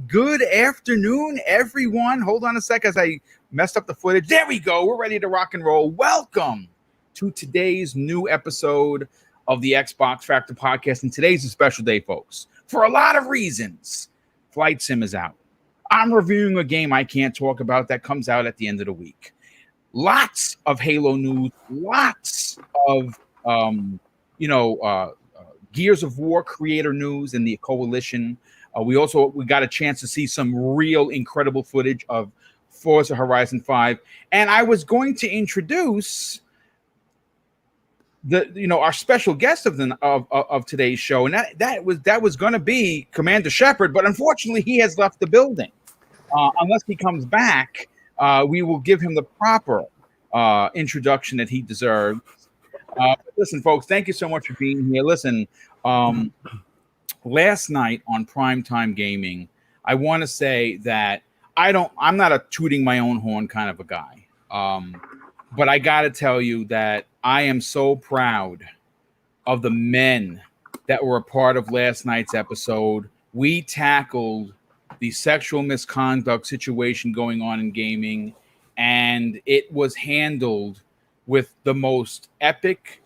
Good afternoon, everyone. Hold on a sec as I messed up the footage. There we go. We're ready to rock and roll. Welcome to today's new episode of the Xbox Factor podcast. And today's a special day, folks. For a lot of reasons, Flight Sim is out. I'm reviewing a game I can't talk about that comes out at the end of the week. Lots of Halo news, lots of Gears of War creator news and the coalition. We got a chance to see some real incredible footage of Forza Horizon 5, and I was going to introduce our special guest of today's show, and that was going to be Commander Shepard, but unfortunately he has left the building. Unless he comes back, we will give him the proper introduction that he deserves. Listen, folks, thank you so much for being here. Listen, last night on Primetime Gaming, I want to say that I'm not a tooting my own horn kind of a guy. But I got to tell you that I am so proud of the men that were a part of last night's episode. We tackled the sexual misconduct situation going on in gaming, and it was handled with the most epic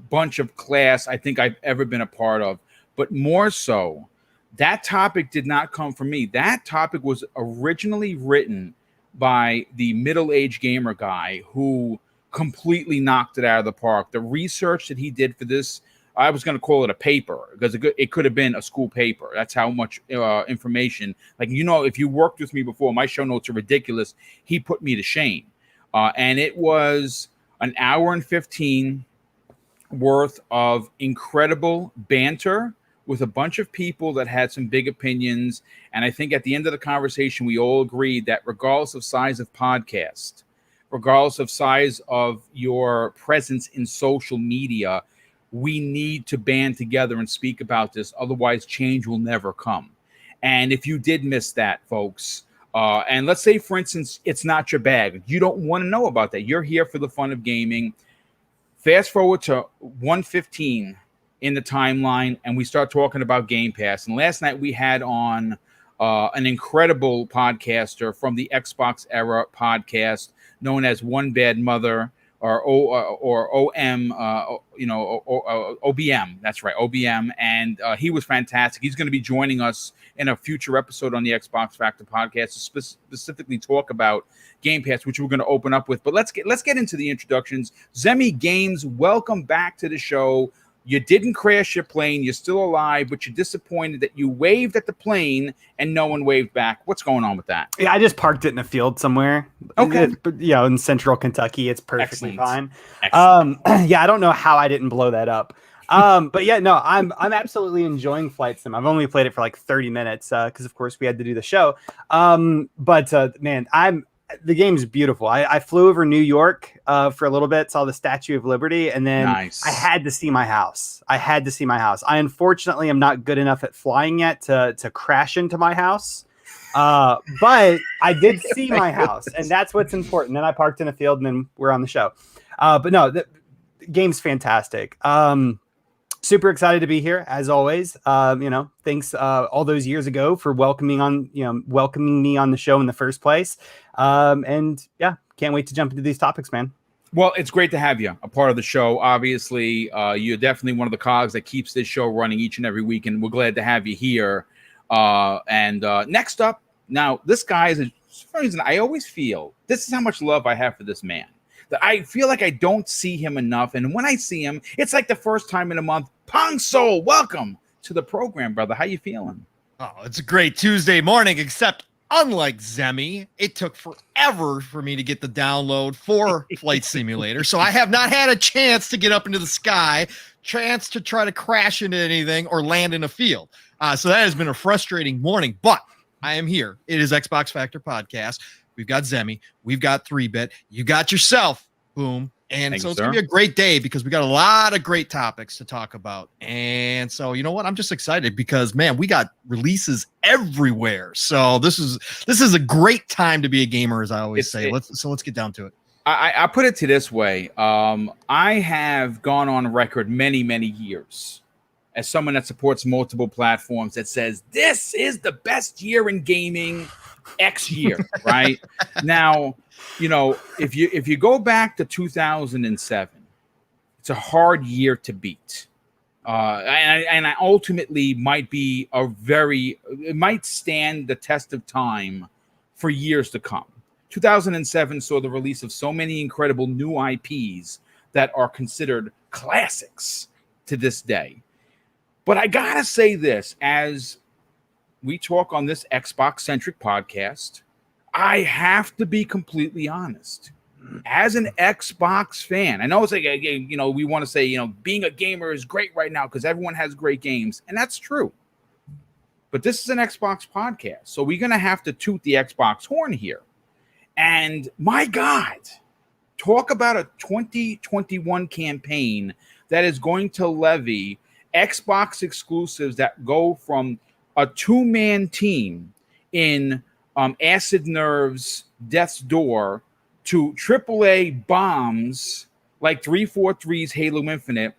bunch of class I think I've ever been a part of. But more so, that topic did not come from me. That topic was originally written by the middle-aged gamer guy who completely knocked it out of the park. The research that he did for this, I was going to call it a paper because it could have been a school paper. That's how much information. Like, if you worked with me before, my show notes are ridiculous. He put me to shame. And it was an hour and 15 worth of incredible banter with a bunch of people that had some big opinions. And I think at the end of the conversation, we all agreed that regardless of size of podcast, regardless of size of your presence in social media, we need to band together and speak about this. Otherwise, change will never come. And if you did miss that, folks, and let's say, for instance, it's not your bag, you don't want to know about that. You're here for the fun of gaming. Fast forward to 1:15 in the timeline, and we start talking about Game Pass. And last night we had on an incredible podcaster from the Xbox Era podcast, known as One Bad Mother, or OM, OBM. That's right, OBM. And he was fantastic. He's going to be joining us in a future episode on the Xbox Factor podcast to specifically talk about Game Pass, which we're going to open up with. But let's get into the introductions. Zemi Games, welcome back to the show. You didn't crash your plane. You're still alive, but you're disappointed that you waved at the plane and no one waved back. What's going on with that? Yeah, I just parked it in a field somewhere. Okay. But in central Kentucky, it's perfectly Excellent. fine. Yeah, I don't know how I didn't blow that up. But yeah, no, I'm absolutely enjoying Flight Sim. I've only played it for like 30 minutes because, of course, we had to do the show. But man, the game is beautiful. I flew over New York for a little bit, saw the Statue of Liberty, and then Nice. I had to see my house. I unfortunately am not good enough at flying yet to crash into my house. But I did see my house, and that's what's important. Then I parked in a field, and then we're on the show. But no, the game's fantastic. Super excited to be here as always. Thanks all those years ago for welcoming me on the show in the first place. And yeah, can't wait to jump into these topics, man. Well, it's great to have you a part of the show. Obviously, you're definitely one of the cogs that keeps this show running each and every week, and we're glad to have you here. And next up, now this guy is, for some reason, I always feel this is how much love I have for this man. That I feel like I don't see him enough, and when I see him, it's like the first time in a month. Pong Soul, welcome to the program, brother. How you feeling? Oh, it's a great Tuesday morning, except unlike Zemi, it took forever for me to get the download for Flight Simulator, so I have not had a chance to get up into the sky, chance to try to crash into anything or land in a field. So that has been a frustrating morning, but I am here. It is Xbox Factor Podcast. We've got Zemi. We've got 3-Bit. You got yourself. Boom. And Thank so you, it's going to be a great day because we got a lot of great topics to talk about. And so, you know what? I'm just excited because, man, we got releases everywhere. So this is a great time to be a gamer, as I always say. Let's get down to it. I put it to this way. I have gone on record many, many years as someone that supports multiple platforms, that says this is the best year in gaming X year, right? Now, if you go back to 2007, it's a hard year to beat. And I ultimately it might stand the test of time for years to come. 2007 saw the release of so many incredible new IPs that are considered classics to this day. But I gotta say this, as we talk on this Xbox-centric podcast, I have to be completely honest. As an Xbox fan, I know it's like, we want to say, being a gamer is great right now because everyone has great games, and that's true. But this is an Xbox podcast, so we're going to have to toot the Xbox horn here. And my God, talk about a 2021 campaign that is going to levy Xbox exclusives that go from a two-man team in Acid Nerve's Death's Door to AAA bombs like 343's Halo Infinite.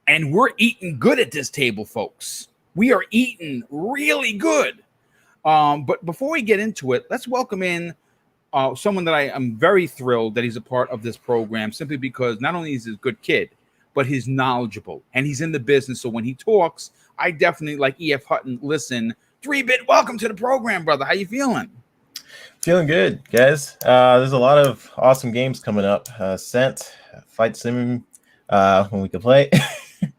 And we're eating good at this table, folks. We are eating really good. But before we get into it, let's welcome in someone that I am very thrilled that he's a part of this program, simply because not only is he a good kid, but he's knowledgeable and he's in the business. So when he talks, I definitely, like E.F. Hutton, listen. 3-Bit, welcome to the program, brother. How you feeling? Feeling good, guys. There's a lot of awesome games coming up. Scent, Fight Sim, when we can play.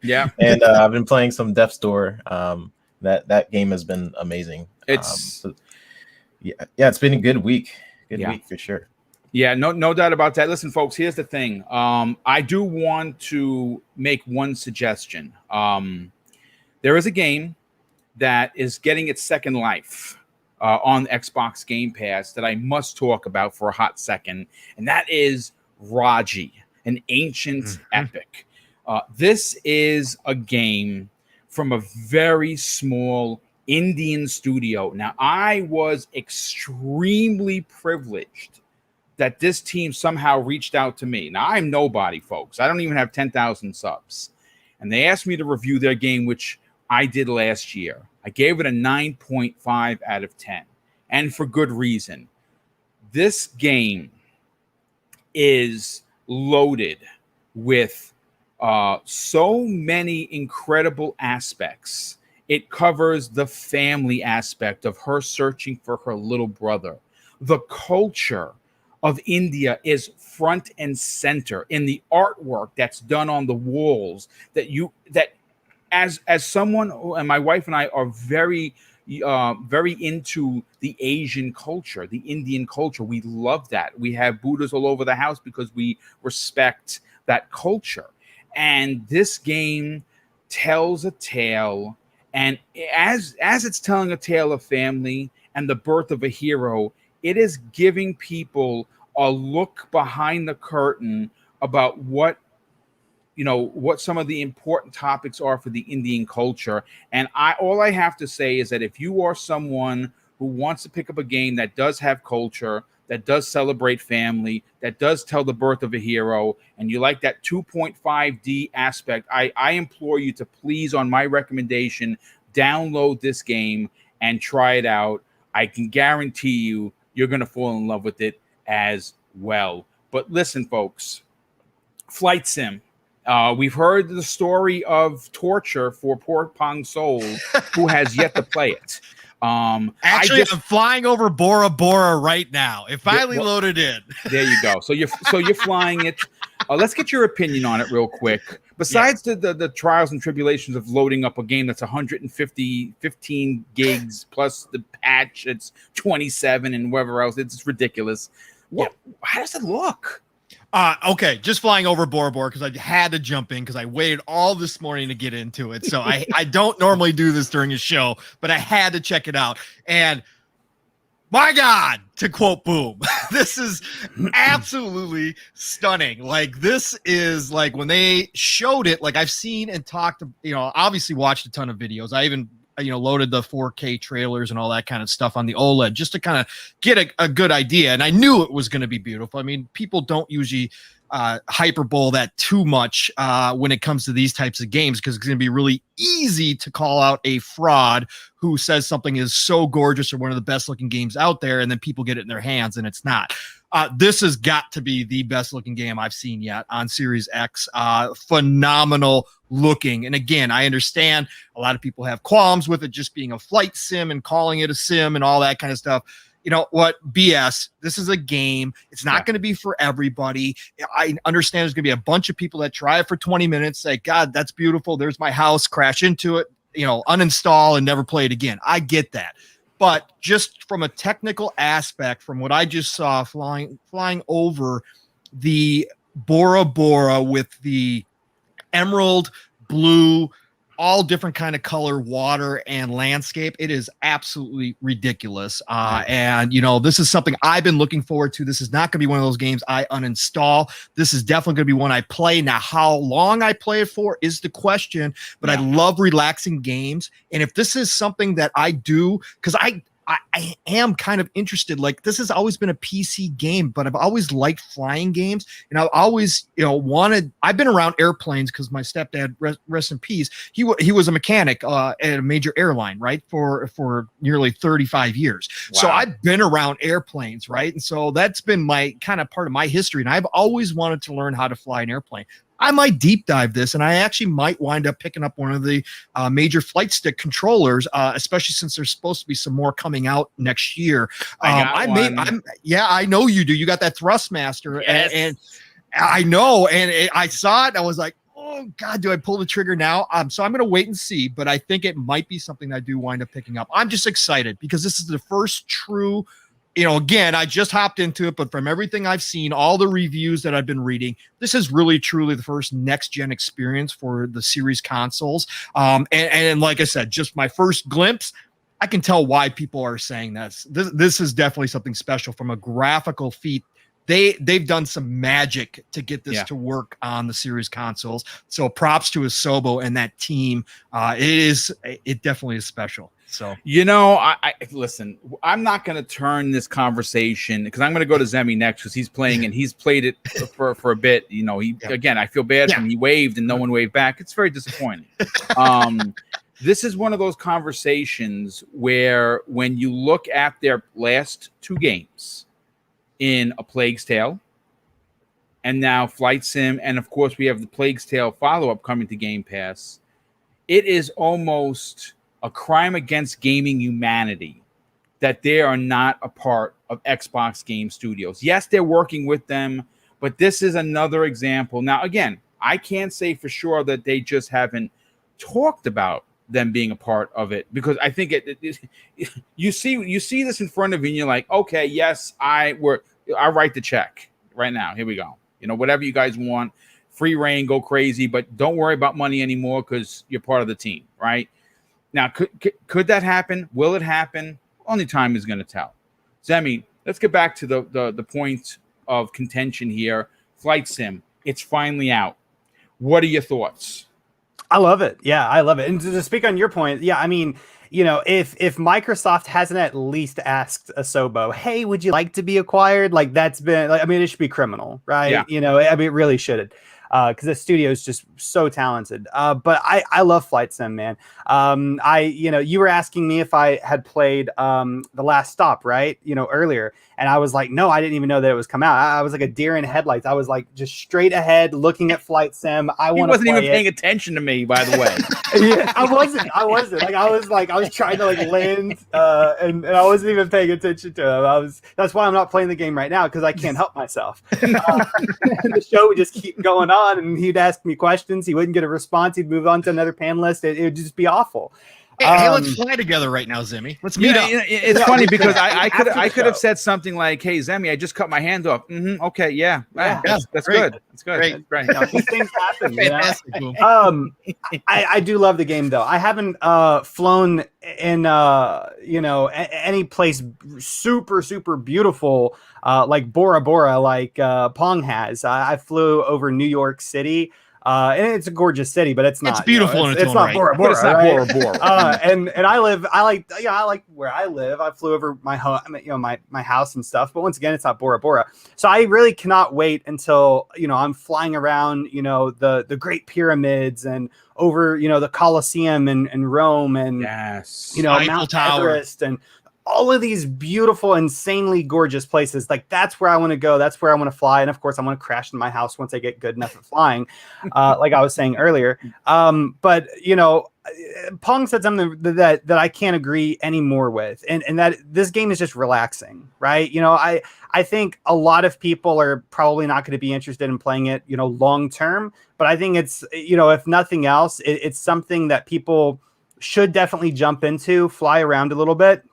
Yeah. And I've been playing some Death's Door. That game has been amazing. It's it's been a good week. Good week for sure. Yeah, no doubt about that. Listen, folks, here's the thing. I do want to make one suggestion. There is a game that is getting its second life on Xbox Game Pass that I must talk about for a hot second, and that is Raji, an ancient epic. This is a game from a very small Indian studio. Now, I was extremely privileged that this team somehow reached out to me. Now, I'm nobody, folks. I don't even have 10,000 subs. And they asked me to review their game, which I did last year. I gave it a 9.5 out of 10, and for good reason. This game is loaded with so many incredible aspects. It covers the family aspect of her searching for her little brother. The culture of India is front and center in the artwork that's done on the walls. As someone, and my wife and I are very into the Asian culture, the Indian culture. We love that. We have Buddhas all over the house because we respect that culture. And this game tells a tale, and as it's telling a tale of family and the birth of a hero, it is giving people a look behind the curtain about what some of the important topics are for the Indian culture. And all I have to say is that if you are someone who wants to pick up a game that does have culture, that does celebrate family, that does tell the birth of a hero, and you like that 2.5D aspect, I implore you to please, on my recommendation, download this game and try it out. I can guarantee you're going to fall in love with it as well. But listen, folks, Flight Sim. We've heard the story of torture for poor Pong Soul, who has yet to play it. Actually, I'm flying over Bora Bora right now. It finally loaded in. There you go. So you're flying it. Let's get your opinion on it real quick. Besides the trials and tribulations of loading up a game that's 15 gigs plus the patch, it's 27 and whatever else. It's ridiculous. How does it look? Okay, just flying over Bora Bora because I had to jump in because I waited all this morning to get into it. So I don't normally do this during a show, but I had to check it out. And my God, to quote Boom, this is absolutely stunning. Like, this is like when they showed it, like I've seen and talked, obviously watched a ton of videos. I even loaded the 4K trailers and all that kind of stuff on the OLED just to kind of get a good idea. And I knew it was going to be beautiful. I mean, people don't usually hyperbole that too much when it comes to these types of games, because it's going to be really easy to call out a fraud who says something is so gorgeous or one of the best looking games out there, and then people get it in their hands and it's not. This has got to be the best looking game I've seen yet on Series X. Phenomenal looking. And again, I understand a lot of people have qualms with it just being a flight sim and calling it a sim and all that kind of stuff. You know what? BS. This is a game. It's not going to be for everybody. I understand there's going to be a bunch of people that try it for 20 minutes, say, God, that's beautiful. There's my house, crash into it, uninstall and never play it again. I get that. But just from a technical aspect, from what I just saw flying over the Bora Bora with the emerald, blue, all different kind of color water and landscape, it is absolutely ridiculous. And this is something I've been looking forward to. This is not going to be one of those games I uninstall. This is definitely going to be one I play. Now, how long I play it for is the question, but I love relaxing games. And if this is something that I do, because I am kind of interested. Like, this has always been a PC game, but I've always liked flying games, and I've always, I've been around airplanes because my stepdad, rest in peace, he was a mechanic at a major airline, right, for nearly 35 years. Wow. So I've been around airplanes, right, and so that's been my kind of part of my history, and I've always wanted to learn how to fly an airplane. I might deep dive this, and I actually might wind up picking up one of the major flight stick controllers, especially since there's supposed to be some more coming out next year. I know you do. You got that Thrustmaster, and I know, and I saw it, and I was like, oh God, do I pull the trigger now? So I'm going to wait and see, but I think it might be something I do wind up picking up. I'm just excited because this is the first true. Again, I just hopped into it, but from everything I've seen, all the reviews that I've been reading, this is really, truly the first next-gen experience for the series consoles. And like I said, just my first glimpse, I can tell why people are saying this. This is definitely something special from a graphical feat. They've done some magic to get this to work on the series consoles. So props to Asobo and that team. It definitely is special. So, I listen, I'm not going to turn this conversation because I'm going to go to Zemi next because he's playing and he's played it for a bit. Again, I feel bad for him. He waved and no one waved back. It's very disappointing. This is one of those conversations where when you look at their last two games in A Plague's Tale and now Flight Sim, and of course we have the Plague's Tale follow-up coming to Game Pass, it is almost a crime against gaming humanity that they are not a part of Xbox Game Studios. Yes, they're working with them, but this is another example. Now, again, I can't say for sure that they just haven't talked about them being a part of it, because I think you see this in front of you and you're like, okay, yes, I write the check right now. Here we go. Whatever you guys want, free reign, go crazy, but don't worry about money anymore because you're part of the team, right? Now, could that happen? Will it happen? Only time is going to tell. Zemi, let's get back to the point of contention here. Flight Sim, it's finally out. What are your thoughts? I love it. Yeah, I love it. And to speak on your point, I mean, if Microsoft hasn't at least asked Asobo, hey, would you like to be acquired? Like, that's been, it should be criminal, right? Yeah. It really should. Because the studio is just so talented. But I love Flight Sim, man. You were asking me if I had played The Last Stop, right? Earlier. And I was like, no, I didn't even know that it was come out. I was like a deer in headlights. I was like just straight ahead looking at Flight Sim. He wasn't even paying attention to me, by the way. Yeah, I wasn't. I was trying to land, and I wasn't even paying attention to him. That's why I'm not playing the game right now, because I can't help myself. The show would just keep going on, and he'd ask me questions. He wouldn't get a response. He'd move on to another panelist. It would just be awful. Hey, let's fly together right now, Zemi. Let's meet up. It's funny because I could have said something like, "Hey, Zemi, I just cut my hand off." Okay, that's good. That's good. Great. These things happen. I do love the game though. I haven't flown in any place super beautiful like Bora Bora, like Pong has. I flew over New York City. And it's a gorgeous city, but it's not. beautiful in its it's own not right. Bora But it's not Bora, right? Bora Bora. And I like where I live. I flew over my home, my house and stuff. But once again, it's not Bora Bora. So I really cannot wait until I'm flying around the Great Pyramids and over the Colosseum in Rome and Yes. Mount Eiffel Tower. Everest and all of these beautiful, insanely gorgeous places. Like that's where I want to go. That's where I want to fly. And of course, I want to crash in my house once I get good enough at flying, like I was saying earlier. But Pong said something that I can't agree anymore with, and that this game is just relaxing, right? I think a lot of people are probably not going to be interested in playing it, long term. But I think it's, if nothing else, it's something that people should definitely jump into, fly around a little bit,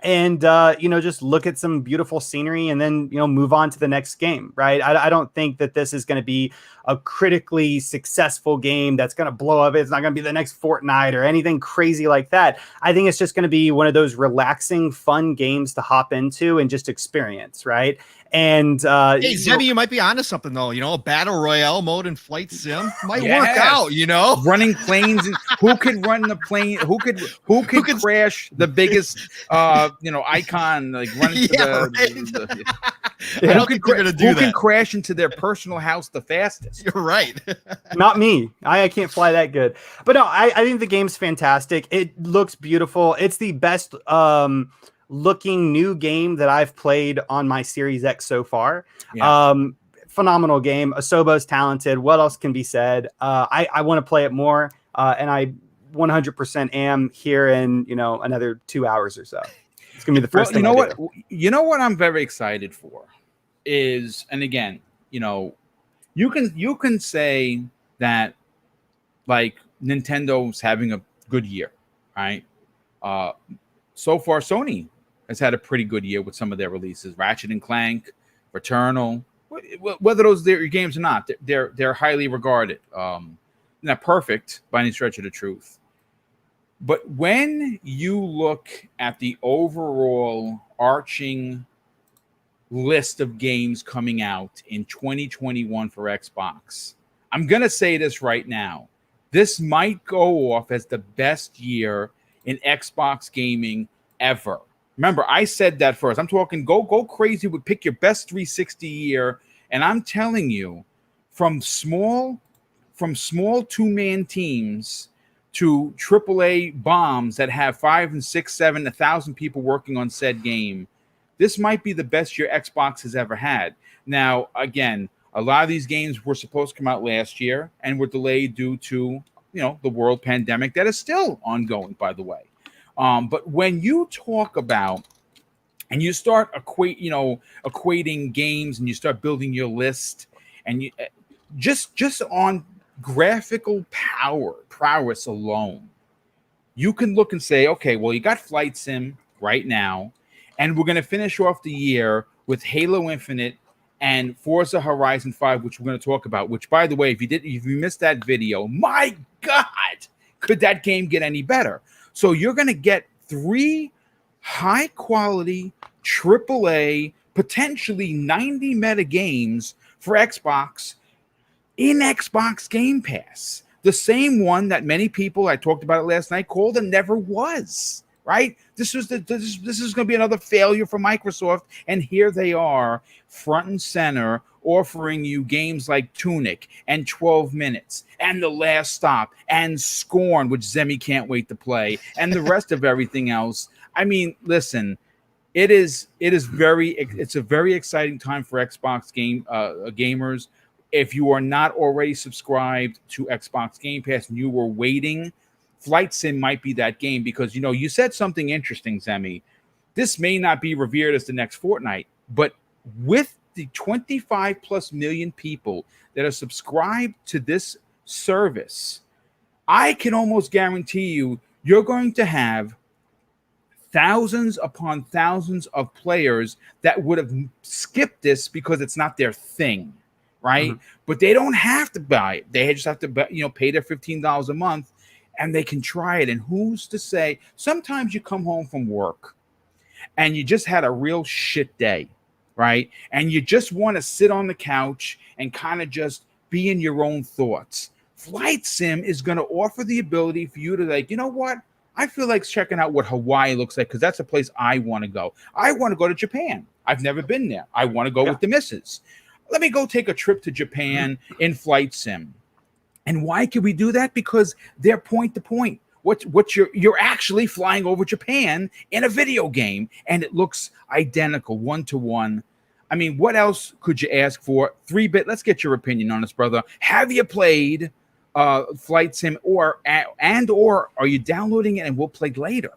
and just look at some beautiful scenery and then move on to the next game, right? I don't think that this is going to be a critically successful game that's going to blow up. It's not going to be the next Fortnite or anything crazy like that. I think it's just going to be one of those relaxing, fun games to hop into and just experience, right? And hey, Zebby, you might be onto something though. A battle royale mode in Flight Sim might work out. Running planes. Who could run the plane? Who could crash the biggest icon? Like run into I don't think they're gonna do who that. can crash into their personal house the fastest? You're right. Not me. I can't fly that good. But no, I think the game's fantastic. It looks beautiful. It's the best looking new game that I've played on my Series X so far. Yeah. Phenomenal game. Asobo's talented. What else can be said? I want to play it more, and I 100% am here in another 2 hours or so. It's gonna be the first thing. You know what I'm very excited for is, and again, you can say that like Nintendo's having a good year, right? So far, Sony has had a pretty good year with some of their releases. Ratchet and Clank, Returnal, whether those are games or not, they're highly regarded. Not perfect by any stretch of the truth. But when you look at the overall arching list of games coming out in 2021 for Xbox, I'm going to say this right now. This might go off as the best year in Xbox gaming ever. Remember, I said that first. I'm talking go crazy with pick your best 360 year. And I'm telling you, from small two-man teams to AAA bombs that have 5 and 6, 7, 1,000 people working on said game, this might be the best year Xbox has ever had. Now, again, a lot of these games were supposed to come out last year and were delayed due to, the world pandemic that is still ongoing, by the way. But when you talk about and you start equating games and you start building your list and you just on graphical prowess alone, you can look and say, okay, well, you got Flight Sim right now, and we're going to finish off the year with Halo Infinite and Forza Horizon 5, which we're going to talk about, which, by the way, if you missed that video, my God, could that game get any better? So you're going to get 3 high-quality, AAA, potentially 90 meta games for Xbox in Xbox Game Pass. The same one that many people, I talked about it last night, called and never was, right? This is going to be another failure for Microsoft, and here they are, front and center, offering you games like Tunic and 12 Minutes and The Last Stop and Scorn, which Zemi can't wait to play, and the rest of everything else. I mean, listen, it's a very exciting time for Xbox gamers. If you are not already subscribed to Xbox Game Pass and you were waiting, Flight Sim might be that game because, you said something interesting, Zemi. This may not be revered as the next Fortnite, but with the 25 plus million people that are subscribed to this service, I can almost guarantee you're going to have thousands upon thousands of players that would have skipped this because it's not their thing. Right. Mm-hmm. But they don't have to buy it. They just have to, pay their $15 a month and they can try it. And who's to say, sometimes you come home from work and you just had a real shit day. Right. And you just want to sit on the couch and kind of just be in your own thoughts. Flight Sim is going to offer the ability for you to, like, you know what? I feel like checking out what Hawaii looks like because that's a place I want to go. I want to go to Japan. I've never been there. I want to go with the missus. Let me go take a trip to Japan in Flight Sim. And why can we do that? Because they're point to point. What you're actually flying over Japan in a video game, and it looks identical, 1-to-1. I mean, what else could you ask for? 3-bit. Let's get your opinion on this, brother. Have you played Flight Sim, or are you downloading it and we'll play later?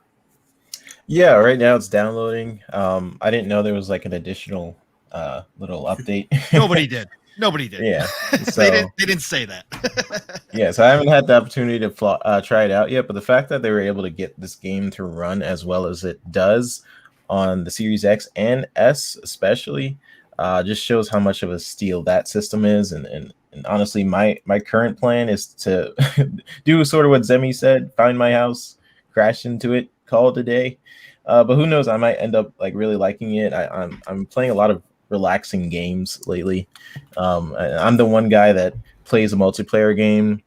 Yeah, right now it's downloading. I didn't know there was like an additional little update. Nobody did. Yeah, so they didn't say that. yeah, so I haven't had the opportunity to try it out yet, but the fact that they were able to get this game to run as well as it does on the Series X and S especially just shows how much of a steal that system is. And honestly, my current plan is to do sort of what Zemi said, find my house, crash into it, call it a day. But who knows, I might end up like really liking it. I'm playing a lot of relaxing games lately. I'm the one guy that plays a multiplayer game,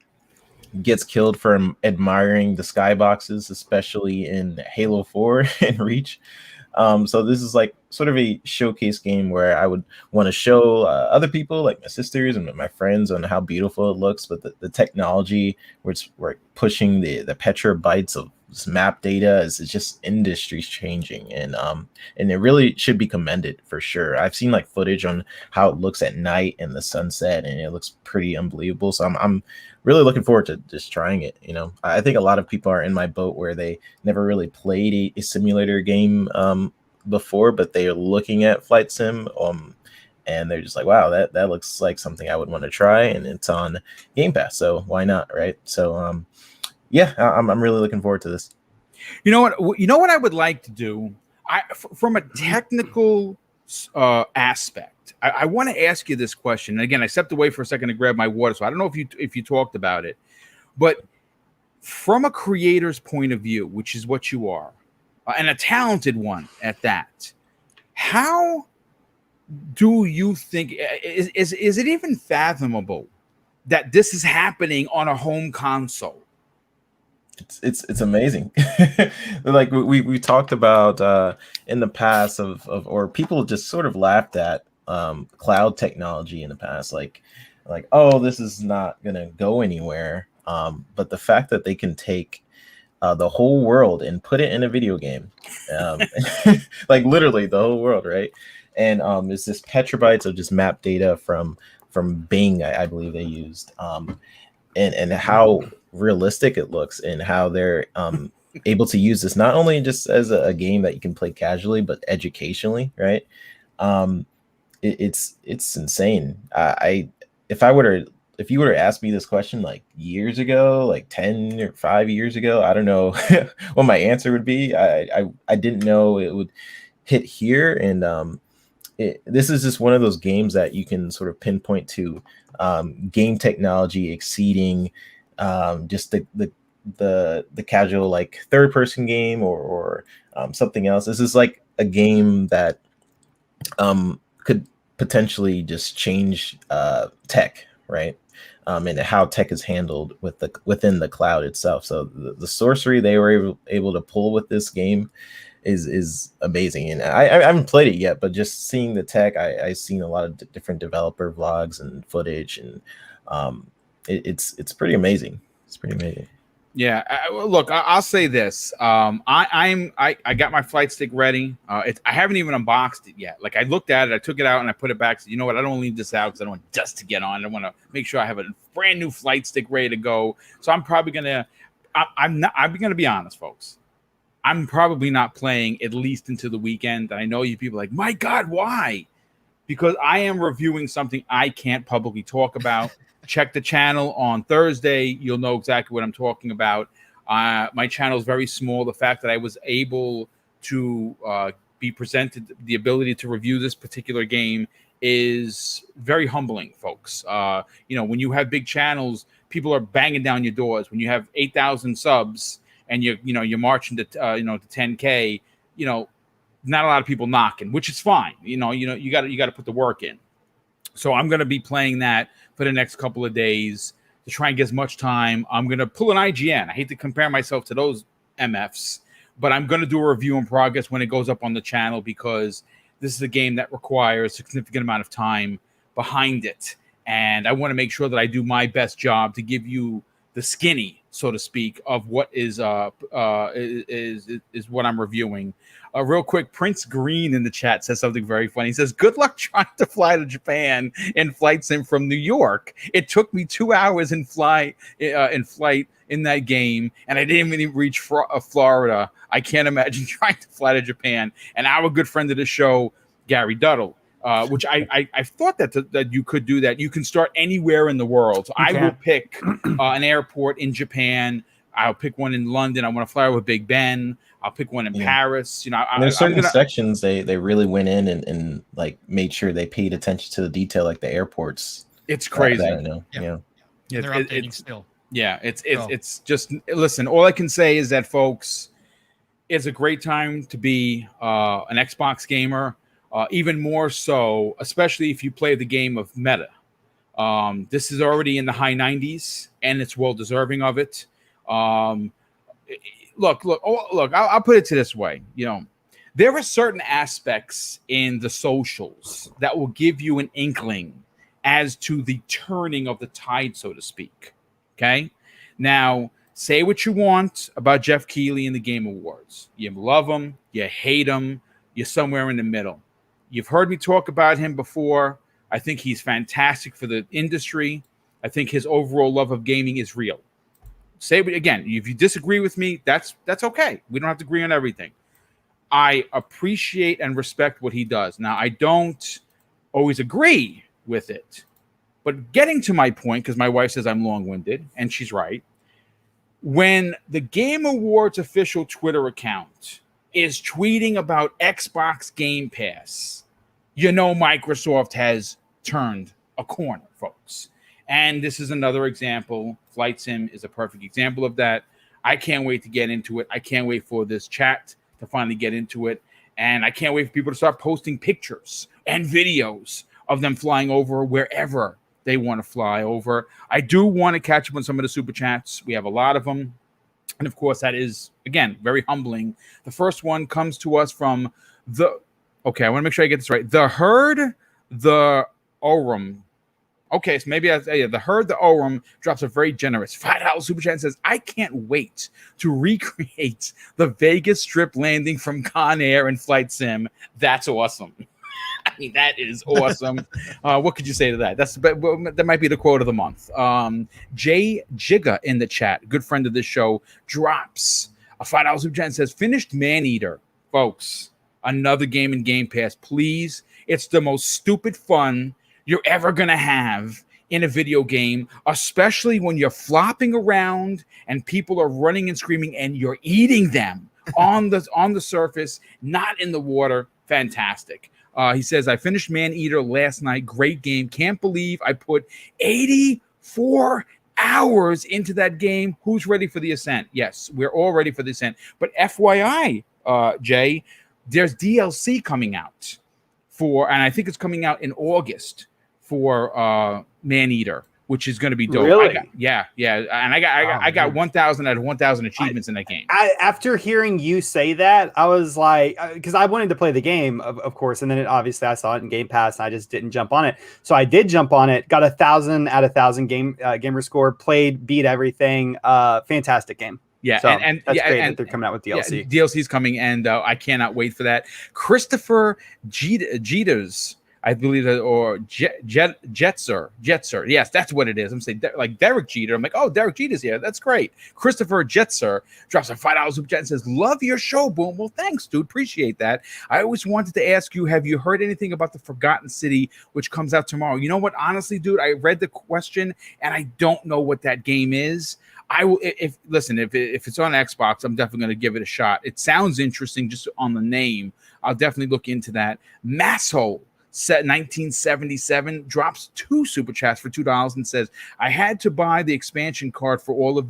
gets killed for admiring the skyboxes, especially in Halo 4 and Reach. So this is like sort of a showcase game where I would want to show other people, like my sisters and my friends, on how beautiful it looks. But the technology, we're pushing the petabytes of this map data, is just industry's changing, and it really should be commended for sure. I've seen like footage on how it looks at night and the sunset, and it looks pretty unbelievable. So I'm really looking forward to just trying it. You know, I think a lot of people are in my boat where they never really played a simulator game before, but they are looking at Flight Sim and they're just like, wow, that looks like something I would want to try, and it's on Game Pass, so why not, right? So yeah, I'm really looking forward to this. You know what I would like to do, from a technical aspect, I want to ask you this question. And again, I stepped away for a second to grab my water, so I don't know if you talked about it, but from a creator's point of view, which is what you are, and a talented one at that, how do you think is it even fathomable that this is happening on a home console? It's amazing. Like we talked about in the past or people just sort of laughed at cloud technology in the past, like oh, this is not gonna go anywhere. But the fact that they can take the whole world and put it in a video game, like literally the whole world, right? And it's just petabytes of just map data from Bing, I believe they used, and how realistic it looks, and how they're able to use this not only just as a game that you can play casually, but educationally, right? It's insane. If you were to ask me this question like years ago, like 10 or 5 years ago, I don't know what my answer would be. I didn't know it would hit here, and this is just one of those games that you can sort of pinpoint to game technology exceeding just the casual like third person game or something else. This is like a game that could potentially just change tech, right? And how tech is handled within the cloud itself. So the sorcery they were able to pull with this game is amazing. And I haven't played it yet, but just seeing the tech, I've seen a lot of different developer vlogs and footage, and it's pretty amazing. It's pretty amazing. Yeah, look, I'll say this. I got my flight stick ready. I haven't even unboxed it yet. Like, I looked at it, I took it out, and I put it back. So, you know what? I don't want to leave this out because I don't want dust to get on. I want to make sure I have a brand new flight stick ready to go. So I'm probably gonna. I'm gonna be honest, folks. I'm probably not playing at least into the weekend. I know you people are like, my God, why? Because I am reviewing something I can't publicly talk about. Check the channel on Thursday. You'll know exactly what I'm talking about. My channel is very small. The fact that I was able to be presented the ability to review this particular game is very humbling, folks. When you have big channels, people are banging down your doors. When you have 8,000 subs and you're marching to to 10K, not a lot of people knocking, which is fine. You got to put the work in. So I'm going to be playing that for the next couple of days to try and get as much time. I'm going to pull an IGN. I hate to compare myself to those MFs, but I'm going to do a review in progress when it goes up on the channel, because this is a game that requires a significant amount of time behind it. And I want to make sure that I do my best job to give you the skinny, so to speak, of what is what I'm reviewing. Real quick, Prince Green in the chat says something very funny. He says, "Good luck trying to fly to Japan in Flight Sim from New York. It took me 2 hours in flight in that game, and I didn't even reach Florida. I can't imagine trying to fly to Japan." And our good friend of the show, Gary Duddle, which I thought that you could do that. You can start anywhere in the world. So I will pick an airport in Japan. I'll pick one in London. I want to fly over Big Ben. I'll pick one in Paris. You know, there's certain sections they really went in and like made sure they paid attention to the detail, like the airports. It's crazy. Yeah. They're updating still. Yeah, it's just, listen, all I can say is that, folks, it's a great time to be an Xbox gamer. Even more so, especially if you play the game of Meta. This is already in the high 90s, and it's well deserving of it. Look, I'll put it to this way. You know, there are certain aspects in the socials that will give you an inkling as to the turning of the tide, so to speak. Okay? Now, say what you want about Jeff Keighley in the Game Awards. You love him, you hate him, you're somewhere in the middle. You've heard me talk about him before. I think he's fantastic for the industry. I think his overall love of gaming is real. Say it again. If you disagree with me, that's okay. We don't have to agree on everything. I appreciate and respect what he does. Now, I don't always agree with it. But getting to my point, because my wife says I'm long-winded, and she's right. When the Game Awards official Twitter account is tweeting about Xbox Game Pass, you know Microsoft has turned a corner, folks. And this is another example. Flight Sim is a perfect example of that. I can't wait to get into it. I can't wait for this chat to finally get into it. And I can't wait for people to start posting pictures and videos of them flying over wherever they want to fly over. I do want to catch up on some of the super chats. We have a lot of them. And of course, that is, again, very humbling. The first one comes to us from I want to make sure I get this right. The Herd, the Orum. Okay, so maybe the Herd, the Orum drops a very generous $5 super chat and says, "I can't wait to recreate the Vegas Strip landing from Con Air and Flight Sim. That's awesome." I mean, that is awesome. What could you say to that? That might be the quote of the month. Jay Jigga in the chat, good friend of this show, drops a $5 super chat and says, "Finished Maneater, folks. Another game in Game Pass, please. It's the most stupid fun you're ever gonna have in a video game, especially when you're flopping around and people are running and screaming and you're eating them on the surface, not in the water. Fantastic." He says, "I finished Maneater last night. Great game. Can't believe I put 84 hours into that game. Who's ready for the ascent?" Yes, we're all ready for the ascent. But FYI, Jay, there's DLC coming out and I think it's coming out in August for Maneater, which is going to be dope. Really? Yeah. And I got 1,000 out of 1,000 achievements in that game. After hearing you say that, I was like, because I wanted to play the game, of course, and then obviously I saw it in Game Pass, and I just didn't jump on it. So I did jump on it, got 1,000 out of 1,000 gamer score, played, beat everything. Fantastic game. Yeah, so and that's great that they're coming out with DLC. Yeah, DLC's coming, and I cannot wait for that. Christopher Jeters, I believe that, or Jetser. Yes, that's what it is. I'm saying like Derek Jeter. I'm like, oh, Derek Jeter's here. That's great. Christopher Jetser drops a $5 super chat and says, "Love your show, Boom." Well, thanks, dude. Appreciate that. I always wanted to ask you, have you heard anything about the Forgotten City, which comes out tomorrow? You know what? Honestly, dude, I read the question and I don't know what that game is. I will. If it's on Xbox, I'm definitely going to give it a shot. It sounds interesting just on the name. I'll definitely look into that. Masshole set 1977 drops 2 super chats for $2 and says, "I had to buy the expansion card for all of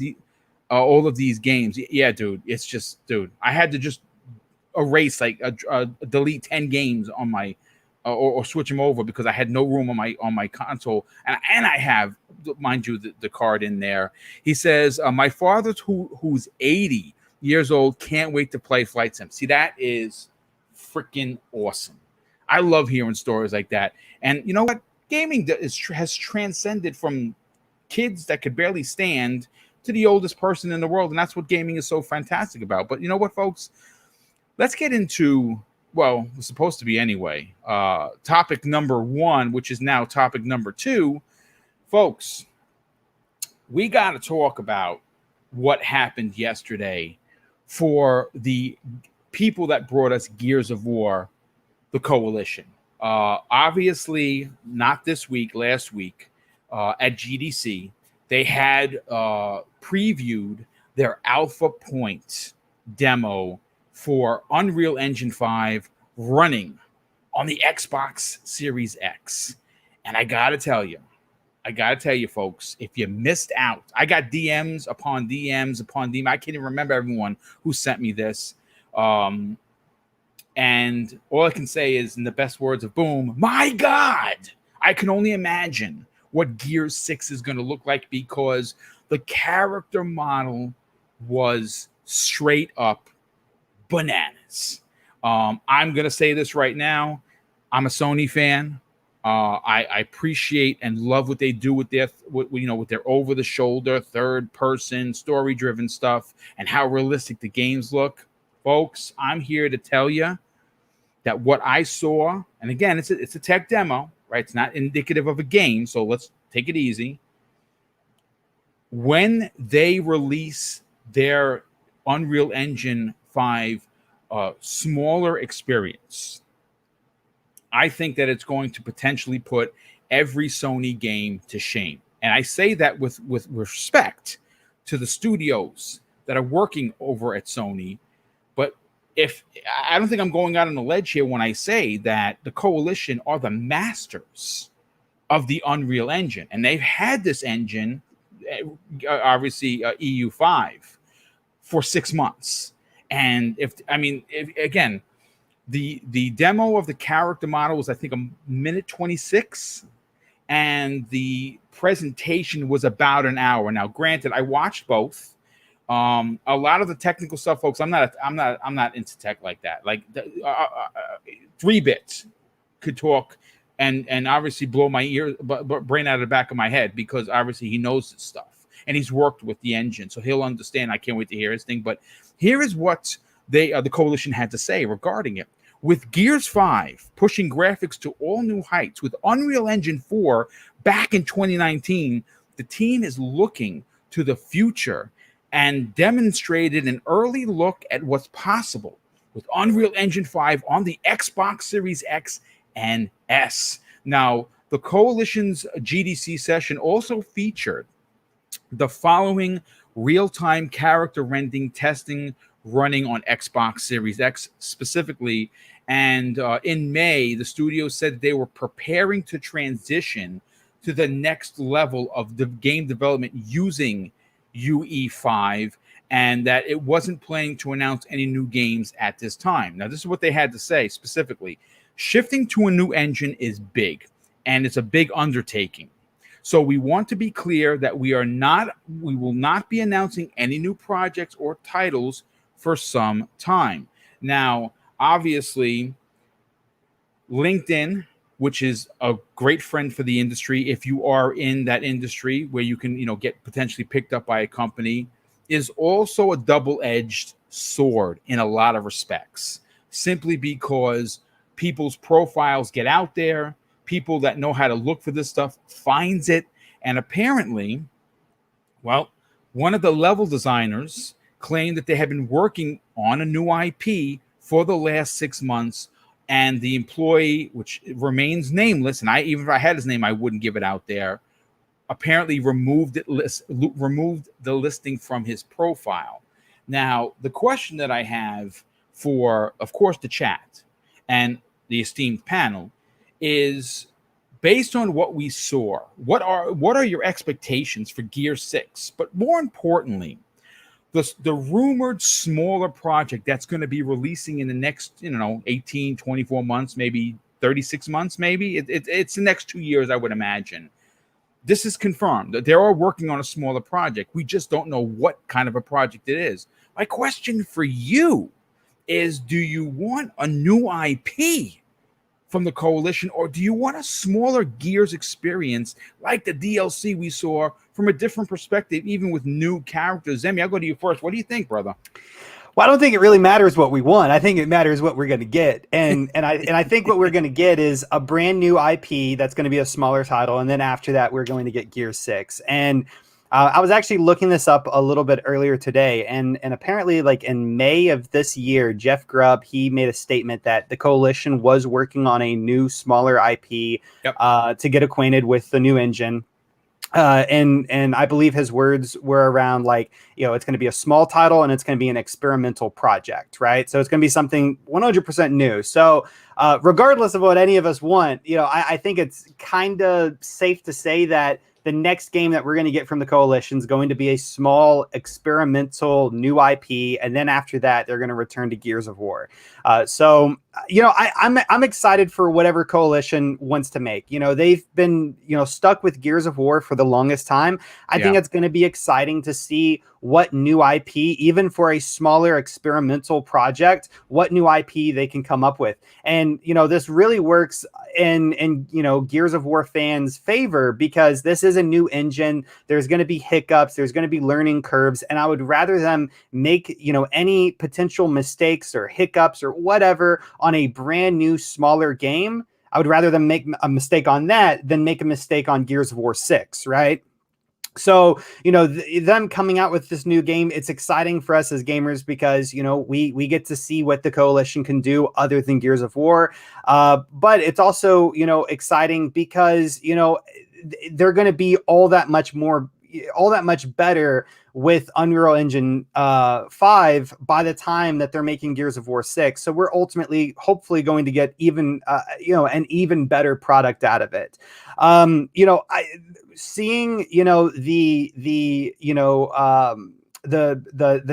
these games." Yeah, dude. It's just, dude, I had to just erase delete 10 games on my or switch them over because I had no room on my console, and I have, mind you, the card in there. He says, my father who's 80 years old can't wait to play Flight Sim. See, that is freaking awesome. I love hearing stories like that. And you know what? Gaming has transcended from kids that could barely stand to the oldest person in the world, and that's what gaming is so fantastic about. But you know what, folks? Let's get into, well, it's supposed to be anyway, topic number 1, which is now topic number 2. Folks, we got to talk about what happened yesterday for the people that brought us Gears of War, the Coalition. Obviously, not this week, last week at GDC, they had previewed their Alpha Point demo for Unreal Engine 5 running on the Xbox Series X. And I got to tell you, folks, if you missed out, I got DMs upon DMs upon DMs. I can't even remember everyone who sent me this. And all I can say is, in the best words of Boom, my God, I can only imagine what Gears 6 is going to look like, because the character model was straight up bananas. I'm going to say this right now. I'm a Sony fan. I appreciate and love what they do with their over the shoulder, third person, story driven stuff, and how realistic the games look. Folks, I'm here to tell you that what I saw, and again, it's a tech demo, right? It's not indicative of a game, so let's take it easy. When they release their Unreal Engine 5 smaller experience, I think that it's going to potentially put every Sony game to shame. And I say that with respect to the studios that are working over at Sony. But if I don't think I'm going out on a ledge here when I say that the Coalition are the masters of the Unreal Engine, and they've had this engine, obviously EU5, for 6 months. And again, the demo of the character model was, I think, a minute 26, and the presentation was about an hour. Now, granted, I watched both. A lot of the technical stuff, folks, I'm not into tech like that. Like 3-bit could talk and obviously blow my brain out of the back of my head, because obviously he knows this stuff and he's worked with the engine, so he'll understand. I can't wait to hear his thing. But here is what the Coalition had to say regarding it. With Gears 5 pushing graphics to all new heights with Unreal Engine 4 back in 2019, the team is looking to the future and demonstrated an early look at what's possible with Unreal Engine 5 on the Xbox Series X and S. Now, the Coalition's GDC session also featured the following real-time character rendering testing running on Xbox Series X specifically. And in May, the studio said they were preparing to transition to the next level of the game development using UE5, and that it wasn't planning to announce any new games at this time. Now, this is what they had to say specifically. Shifting to a new engine is big, and it's a big undertaking. So we want to be clear that we will not be announcing any new projects or titles for some time. Now, obviously, LinkedIn, which is a great friend for the industry, if you are in that industry where you can, get potentially picked up by a company, is also a double-edged sword in a lot of respects, simply because people's profiles get out there, people that know how to look for this stuff finds it, and apparently, well, one of the level designers claimed that they had been working on a new IP for the last 6 months, and the employee, which remains nameless, and even if I had his name, I wouldn't give it out there, apparently removed the listing from his profile. Now, the question that I have for, of course, the chat and the esteemed panel is, based on what we saw, what are your expectations for Gear 6? But more importantly, the rumored smaller project that's going to be releasing in the next, 18, 24 months, maybe 36 months, maybe. It's the next 2 years, I would imagine. This is confirmed that they are working on a smaller project. We just don't know what kind of a project it is. My question for you is, do you want a new IP from the Coalition, or do you want a smaller Gears experience like the DLC we saw from a different perspective, even with new characters? Zemi, I'll go to you first. What do you think, brother? Well, I don't think it really matters what we want. I think it matters what we're going to get, and I think what we're going to get is a brand new IP that's going to be a smaller title, and then after that, we're going to get Gears 6. And I was actually looking this up a little bit earlier today, and apparently, like in May of this year, Jeff Grubb, he made a statement that the Coalition was working on a new, smaller IP to get acquainted with the new engine. And I believe his words were around like, it's going to be a small title and it's going to be an experimental project, right? So it's going to be something 100% new. So regardless of what any of us want, I think it's kind of safe to say that the next game that we're going to get from the Coalition is going to be a small experimental new IP, and then after that, they're going to return to Gears of War. So I'm excited for whatever Coalition wants to make. They've been stuck with Gears of War for the longest time. I think it's going to be exciting to see what new IP, even for a smaller experimental project, what new IP they can come up with. And this really works in Gears of War fans' favor, because this is a new engine. There's going to be hiccups, there's going to be learning curves, and I would rather them make any potential mistakes or hiccups or whatever on a brand new smaller game. I would rather them make a mistake on that than make a mistake on Gears of War 6, right? So, them coming out with this new game, it's exciting for us as gamers because, we get to see what the Coalition can do other than Gears of War. But it's also, exciting because, they're going to be all that much better with Unreal Engine 5 by the time that they're making Gears of War 6. So we're ultimately, hopefully, going to get even, an even better product out of it. Seeing, the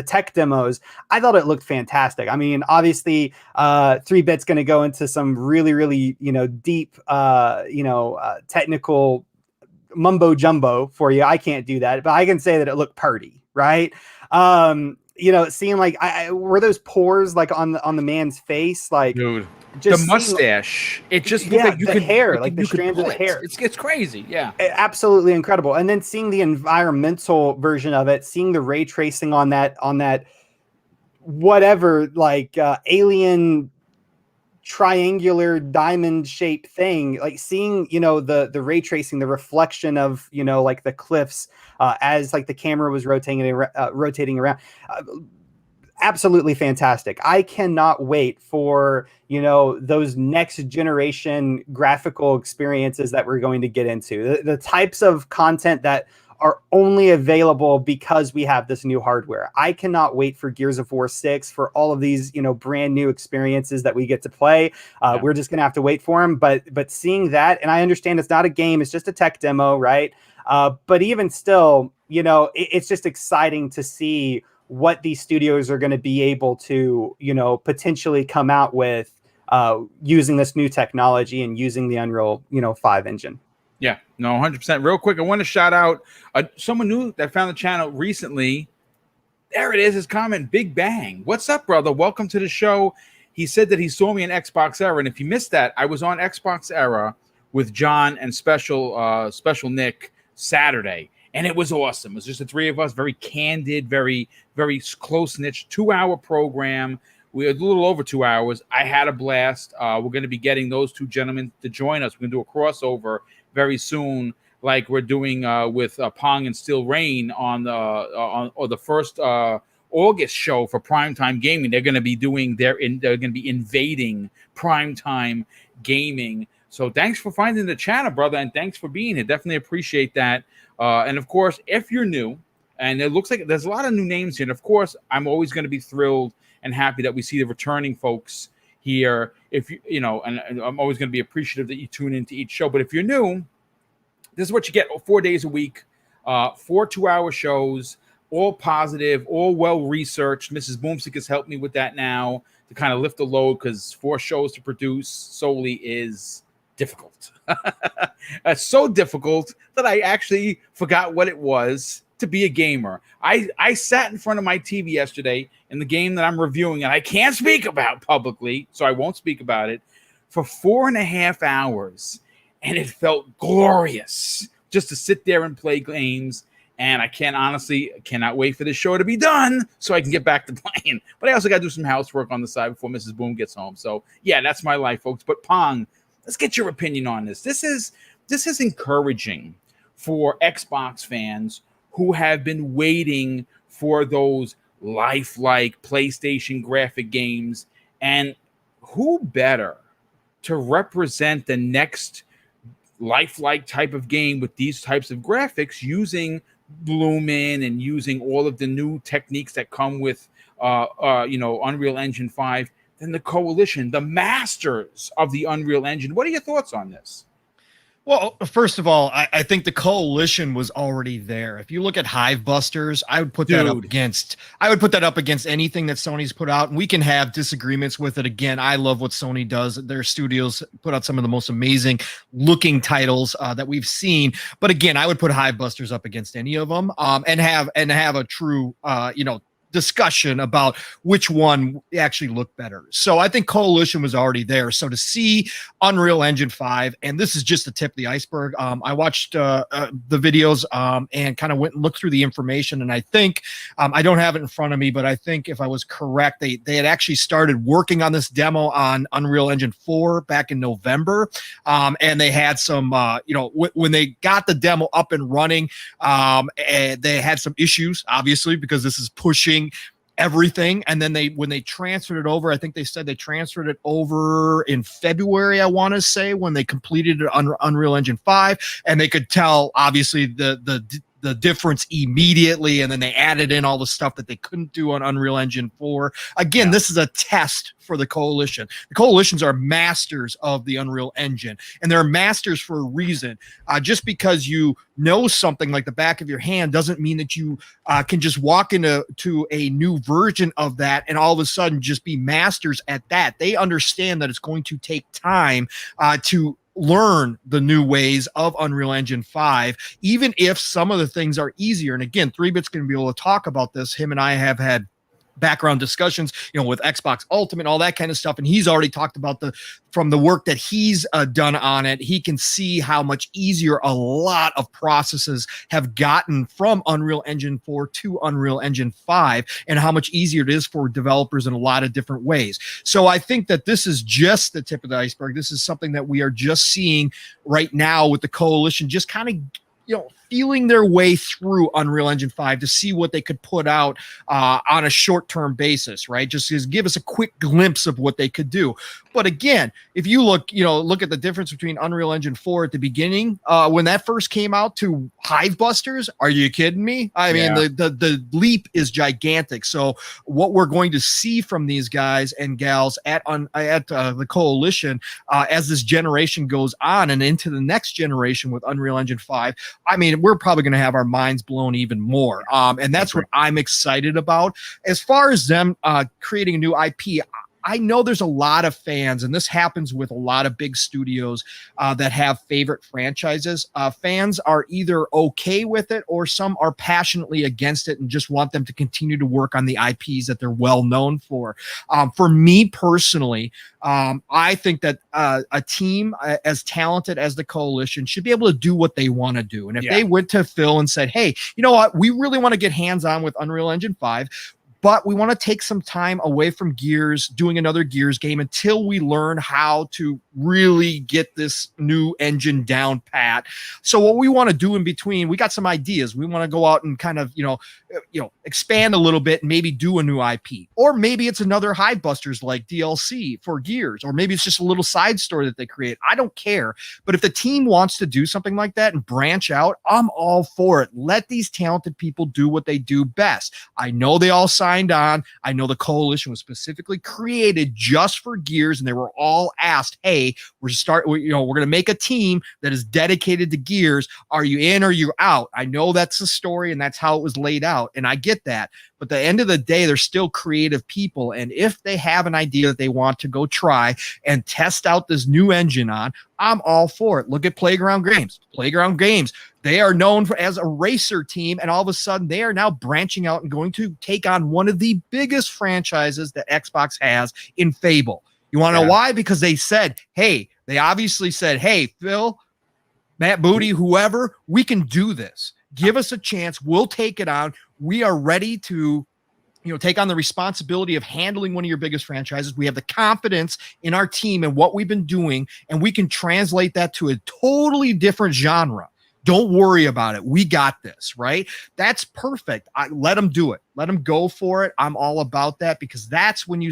tech demos, I thought it looked fantastic. I mean, obviously, 3-Bit's going to go into some really, really, deep, technical mumbo jumbo for you. I can't do that, but I can say that it looked pretty, right? It seemed like were those pores like on the man's face, like, dude, just the mustache. It just looked like the hair, like the strands of the hair. It's crazy, yeah. Absolutely incredible. And then seeing the environmental version of it, seeing the ray tracing on that whatever, like alien triangular diamond shaped thing, like seeing the ray tracing, the reflection of like the cliffs as like the camera was rotating around, absolutely fantastic. I cannot wait for those next generation graphical experiences that we're going to get into, the types of content that are only available because we have this new hardware. I cannot wait for Gears of War 6, for all of these, brand new experiences that we get to play. We're just going to have to wait for them. But seeing that, and I understand it's not a game, it's just a tech demo, right? But even still, it's just exciting to see what these studios are going to be able to, potentially come out with using this new technology and using the Unreal, 5 engine. Yeah, no, 100%. Real quick, I want to shout out someone new that found the channel recently. There it is, his comment, Big Bang. What's up, brother? Welcome to the show. He said that he saw me in Xbox Era, and if you missed that, I was on Xbox Era with John and Special Nick Saturday, and it was awesome. It was just the three of us, very candid, very, very close-knit, 2-hour program. We had a little over 2 hours. I had a blast. We're going to be getting those two gentlemen to join us. We're going to do a crossover very soon, like we're doing with Pong and Steel Rain on the first August show for Primetime Gaming. They're going to be doing they're going to be invading Primetime Gaming. So thanks for finding the channel, brother, and thanks for being here. Definitely appreciate that. And of course, if you're new, and it looks like there's a lot of new names here, and of course, I'm always going to be thrilled and happy that we see the returning folks here. If and I'm always going to be appreciative that you tune into each show. But if you're new, this is what you get 4 days a week, 4 2-hour shows, all positive, all well researched. Mrs. Boomstick has helped me with that now to kind of lift the load, because 4 shows to produce solely is difficult. It's so difficult that I actually forgot what it was to be a gamer. I sat in front of my TV yesterday in the game that I'm reviewing, and I can't speak about publicly, so I won't speak about it, for 4.5 hours, and it felt glorious just to sit there and play games. And I cannot wait for this show to be done so I can get back to playing. But I also got to do some housework on the side before Mrs. Boom gets home. So yeah, that's my life, folks. But Pong, let's get your opinion on this. This is encouraging for Xbox fans who have been waiting for those lifelike PlayStation graphic games. And who better to represent the next lifelike type of game with these types of graphics, using Lumen and using all of the new techniques that come with Unreal Engine 5, than the Coalition, the masters of the Unreal Engine. What are your thoughts on this? Well, first of all, I think the Coalition was already there. If you look at Hive Busters, I would put that up against anything that Sony's put out, and we can have disagreements with it. Again, I love what Sony does. Their studios put out some of the most amazing looking titles that we've seen. But again, I would put Hive Busters up against any of them, and have a true discussion about which one actually looked better. So I think Coalition was already there. So to see Unreal Engine 5, and this is just the tip of the iceberg. I watched the videos and kind of went and looked through the information, and I think I don't have it in front of me, but I think if I was correct, they had actually started working on this demo on Unreal Engine 4 back in November, and they had some when they got the demo up and running, they had some issues, obviously, because this is pushing everything. And then when they transferred it over, I think they said they transferred it over in February, I want to say, when they completed it on Unreal Engine 5, and they could tell obviously the difference immediately, and then they added in all the stuff that they couldn't do on Unreal Engine 4. Again, this is a test for the Coalition. The Coalitions are masters of the Unreal Engine, and they're masters for a reason. Just because you know something like the back of your hand doesn't mean that you can just walk into a new version of that and all of a sudden just be masters at that. They understand that it's going to take time to learn the new ways of Unreal Engine 5, even if some of the things are easier. And again, 3-Bit's going to be able to talk about this. Him and I have had background discussions, with Xbox Ultimate, all that kind of stuff. And he's already talked about from the work that he's done on it. He can see how much easier a lot of processes have gotten from Unreal Engine 4 to Unreal Engine 5, and how much easier it is for developers in a lot of different ways. So I think that this is just the tip of the iceberg. This is something that we are just seeing right now with the Coalition, just kind of feeling their way through Unreal Engine 5 to see what they could put out on a short-term basis, right? Just to give us a quick glimpse of what they could do. But again, if you look at the difference between Unreal Engine 4 at the beginning, when that first came out, to Hive Busters, are you kidding me? I mean, the leap is gigantic. So what we're going to see from these guys and gals at the Coalition as this generation goes on and into the next generation with Unreal Engine 5, I mean, we're probably going to have our minds blown even more. And that's what I'm excited about. As far as them creating a new IP, I know there's a lot of fans, and this happens with a lot of big studios that have favorite franchises. Fans are either okay with it, or some are passionately against it and just want them to continue to work on the IPs that they're well known for. For me personally, I think that a team as talented as the Coalition should be able to do what they want to do. And if they went to Phil and said, hey, you know what, we really want to get hands-on with Unreal Engine 5, but we want to take some time away from Gears, doing another Gears game until we learn how to really get this new engine down pat. So what we want to do in between, we got some ideas. We want to go out and kind of, expand a little bit and maybe do a new IP. Or maybe it's another Hive Busters like DLC for Gears, or maybe it's just a little side story that they create. I don't care. But if the team wants to do something like that and branch out, I'm all for it. Let these talented people do what they do best. I know they all sign signed on. I know the coalition was specifically created just for Gears, and they were all asked, "Hey, we're going to make a team that is dedicated to Gears. Are you in or you out?" I know that's the story, and that's how it was laid out, and I get that. But at the end of the day, they're still creative people, and if they have an idea that they want to go try and test out this new engine on, I'm all for it. Look at Playground Games. Playground Games, they are known as a racer team, and all of a sudden they are now branching out and going to take on one of the biggest franchises that Xbox has in Fable. You want to know why? Because they obviously said, "Hey, Phil, Matt Booty, whoever, we can do this. Give us a chance. We'll take it on. We are ready to take on the responsibility of handling one of your biggest franchises. We have the confidence in our team and what we've been doing, and we can translate that to a totally different genre. Don't worry about it. We got this," right? That's perfect. Let them do it. Let them go for it. I'm all about that, because that's when you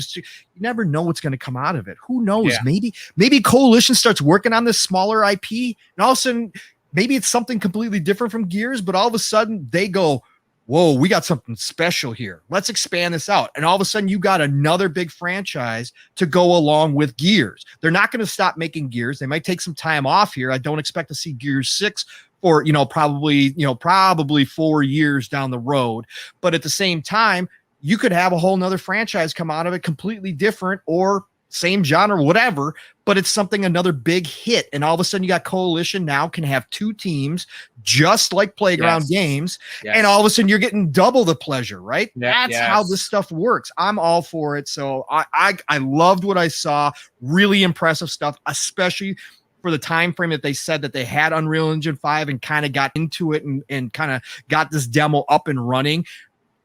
never know what's going to come out of it. Who knows? Yeah. Maybe Coalition starts working on this smaller IP, and all of a sudden, maybe it's something completely different from Gears, but all of a sudden they go, "Whoa, we got something special here. Let's expand this out." And all of a sudden you got another big franchise to go along with Gears. They're not going to stop making Gears. They might take some time off here. I don't expect to see Gears 6 for, probably 4 years down the road. But at the same time, you could have a whole nother franchise come out of it completely different, or same genre, whatever, but it's another big hit. And all of a sudden you got Coalition now can have 2 teams just like Playground Games. Yes. And all of a sudden you're getting double the pleasure, right? That's how this stuff works. I'm all for it. So I loved what I saw. Really impressive stuff, especially for the time frame that they said that they had Unreal Engine 5 and kind of got into it and kind of got this demo up and running.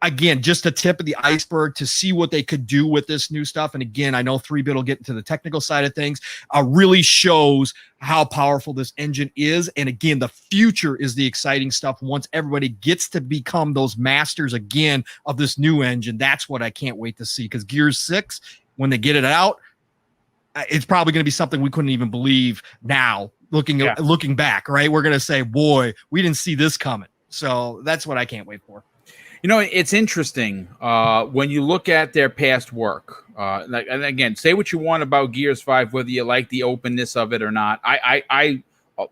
Again, just the tip of the iceberg to see what they could do with this new stuff. And again, I know 3-Bit will get into the technical side of things, really shows how powerful this engine is. And again, the future is the exciting stuff. Once everybody gets to become those masters again of this new engine, that's what I can't wait to see. Because Gears 6, when they get it out, it's probably going to be something we couldn't even believe now, looking back, right? We're going to say, boy, we didn't see this coming. So that's what I can't wait for. It's interesting when you look at their past work. And again, say what you want about Gears 5, whether you like the openness of it or not. I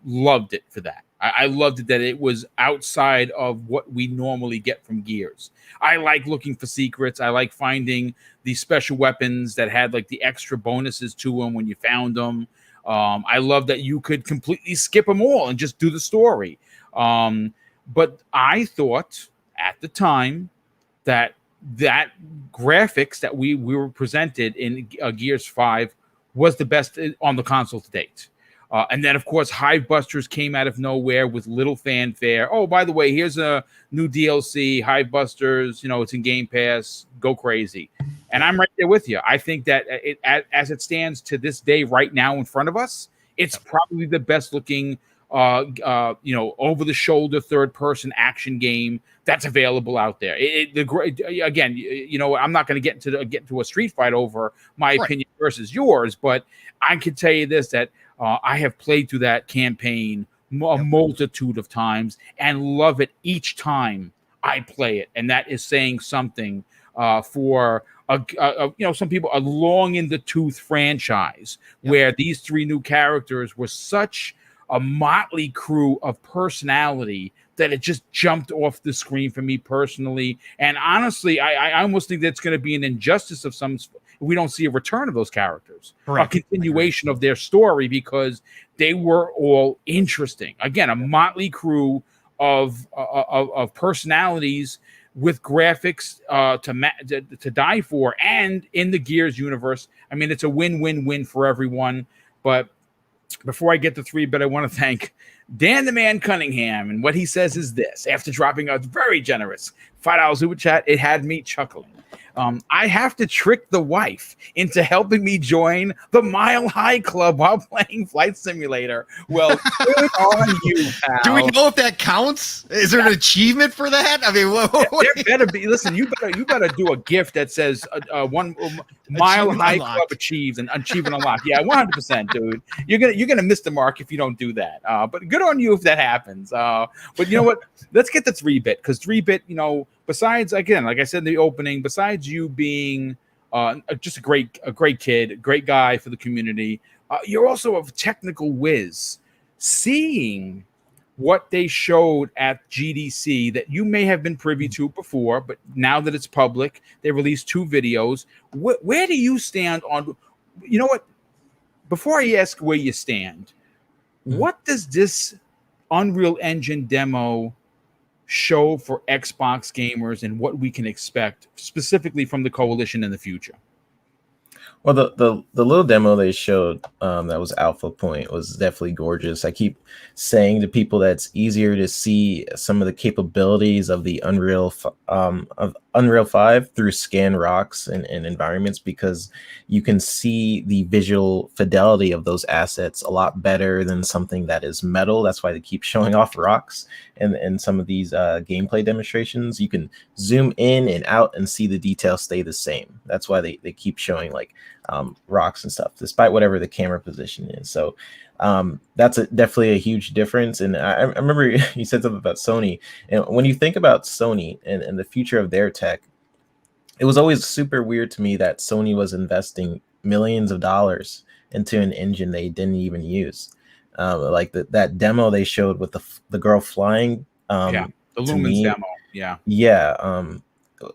loved it for that. I loved it that it was outside of what we normally get from Gears. I like looking for secrets. I like finding these special weapons that had like the extra bonuses to them when you found them. I love that you could completely skip them all and just do the story. But I thought at the time that graphics that we were presented in Gears 5 was the best on the console to date. And then, of course, Hivebusters came out of nowhere with little fanfare. Oh, by the way, here's a new DLC, Hivebusters. It's in Game Pass. Go crazy. And I'm right there with you. I think that as it stands to this day right now in front of us, it's probably the best looking, over-the-shoulder third-person action game that's available out there. Again, I'm not going to get into a street fight over my opinion versus yours, but I can tell you this, that I have played through that campaign a multitude of times and love it each time I play it. And that is saying something for some people, a long in the tooth franchise where these 3 new characters were such a motley crew of personality that it just jumped off the screen for me personally. And honestly, I almost think that's going to be an injustice of some if we don't see a return of those characters, a continuation of their story, because they were all interesting. Again, a motley crew of personalities with graphics to die for, and in the Gears universe. I mean, it's a win-win-win for everyone. But before I get to 3-Bit, I want to thank Dan the Man Cunningham, and what he says is this: after dropping a very generous $5 super chat, it had me chuckling. I have to trick the wife into helping me join the Mile High Club while playing Flight Simulator. Well, good on you, pal. Do we know if that counts? Is there an achievement for that? I mean, there better be. Listen, you better do a gift that says one Mile High Club achieved and achievement unlocked. Yeah, 100%, dude. You're gonna miss the mark if you don't do that. But good on you if that happens. But you know what? Let's get to 3-Bit, because 3-Bit, besides, again, like I said in the opening, besides you being just a great kid, great guy for the community, you're also a technical whiz. Seeing what they showed at GDC that you may have been privy to before, but now that it's public, they released 2 videos. Where do you stand on, you know what? Before I ask where you stand, what does this Unreal Engine demo show for Xbox gamers and what we can expect specifically from the coalition in the future? Well, the little demo they showed that was Alpha Point was definitely gorgeous. I keep saying to people that it's easier to see some of the capabilities of the Unreal 5 through scan rocks and environments, because you can see the visual fidelity of those assets a lot better than something that is metal. That's why they keep showing off rocks and some of these gameplay demonstrations. You can zoom in and out and see the details stay the same. That's why they keep showing like rocks and stuff, despite whatever the camera position is. So that's definitely a huge difference. And I remember you said something about Sony, and when you think about Sony and the future of their tech, it was always super weird to me that Sony was investing millions of dollars into an engine they didn't even use. Like that demo they showed with the girl flying. The Lumens demo. Yeah.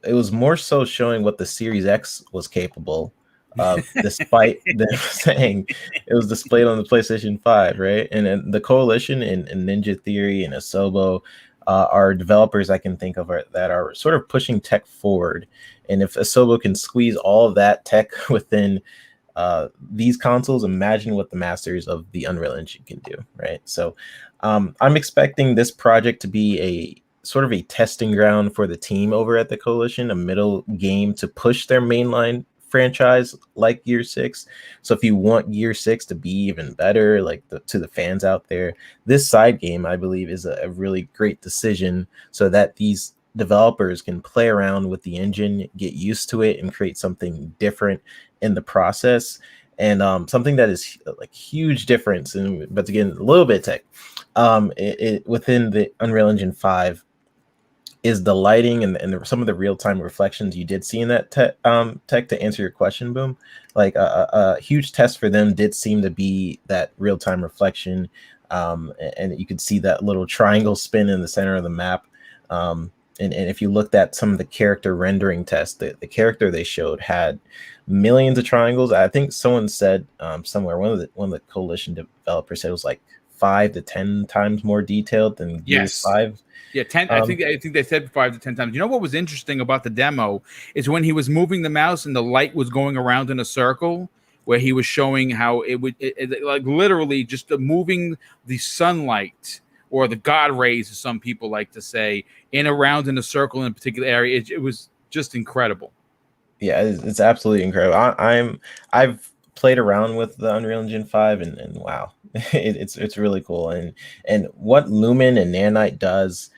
It was more so showing what the Series X was capable of, despite them saying it was displayed on the PlayStation 5, right? And then the coalition and Ninja Theory and Asobo are developers I can think of that are sort of pushing tech forward. And if Asobo can squeeze all of that tech within these consoles, imagine what the masters of the Unreal Engine can do, right? So I'm expecting this project to be a sort of a testing ground for the team over at the coalition, a middle game to push their mainline franchise like Gear 6. So if you want Gear 6 to be even better, like to the fans out there, this side game I believe is a really great decision, so that these developers can play around with the engine, get used to it, and create something different in the process. And something that is like huge difference, and but again a little bit tech within the Unreal Engine 5 is the lighting and some of the real-time reflections you did see in that tech. To answer your question, Boom, like a huge test for them did seem to be that real-time reflection, and you could see that little triangle spin in the center of the map. And if you looked at some of the character rendering tests, the character they showed had millions of triangles. I think someone said somewhere, one of the coalition developers said it was like 5 to 10 times more detailed than Gears 5. Yeah, 10. I think they said 5 to 10 times. You know what was interesting about the demo is when he was moving the mouse and the light was going around in a circle, where he was showing how it would like literally just moving the sunlight or the God rays, as some people like to say, around in a circle in a particular area. It was just incredible. Yeah, it's absolutely incredible. I've played around with the Unreal Engine 5 and wow, it's really cool. And what Lumen and Nanite does,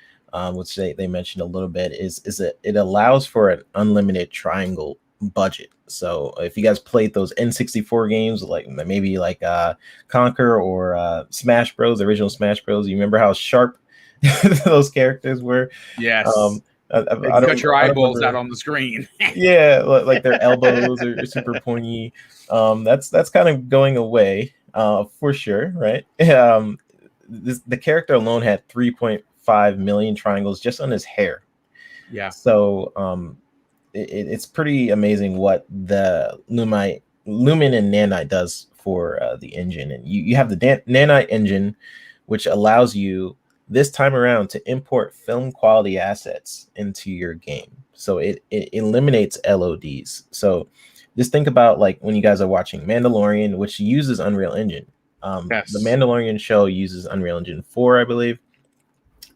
which they mentioned a little bit, is that it allows for an unlimited triangle budget. So if you guys played those N64 games, like maybe like Conquer or Smash Bros, the original Smash Bros, you remember how sharp those characters were? Yes. I cut your eyeballs out on the screen. Yeah, like their elbows are super pointy. That's kind of going away for sure, right? The character alone had 3.5 million triangles just on his hair. Yeah. So it's pretty amazing what the Lumen and Nanite does for the engine. And you have the Nanite engine, which allows you this time around to import film quality assets into your game. So it eliminates LODs. So just think about like when you guys are watching Mandalorian, which uses Unreal Engine. Yes. The Mandalorian show uses Unreal Engine 4, I believe.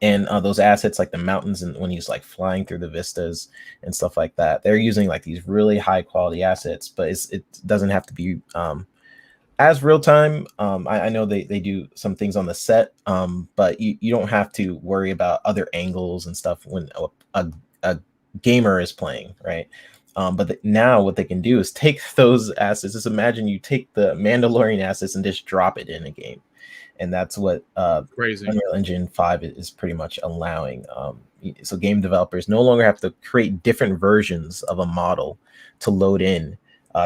And those assets like the mountains and when he's like flying through the vistas and stuff like that, they're using like these really high quality assets, but it doesn't have to be as real time. I know they do some things on the set, but you don't have to worry about other angles and stuff when a gamer is playing, right? But now what they can do is take those assets. Just imagine you take the Mandalorian assets and just drop it in a game. and that's what Crazy. Unreal Engine 5 is pretty much allowing. So game developers no longer have to create different versions of a model to load in,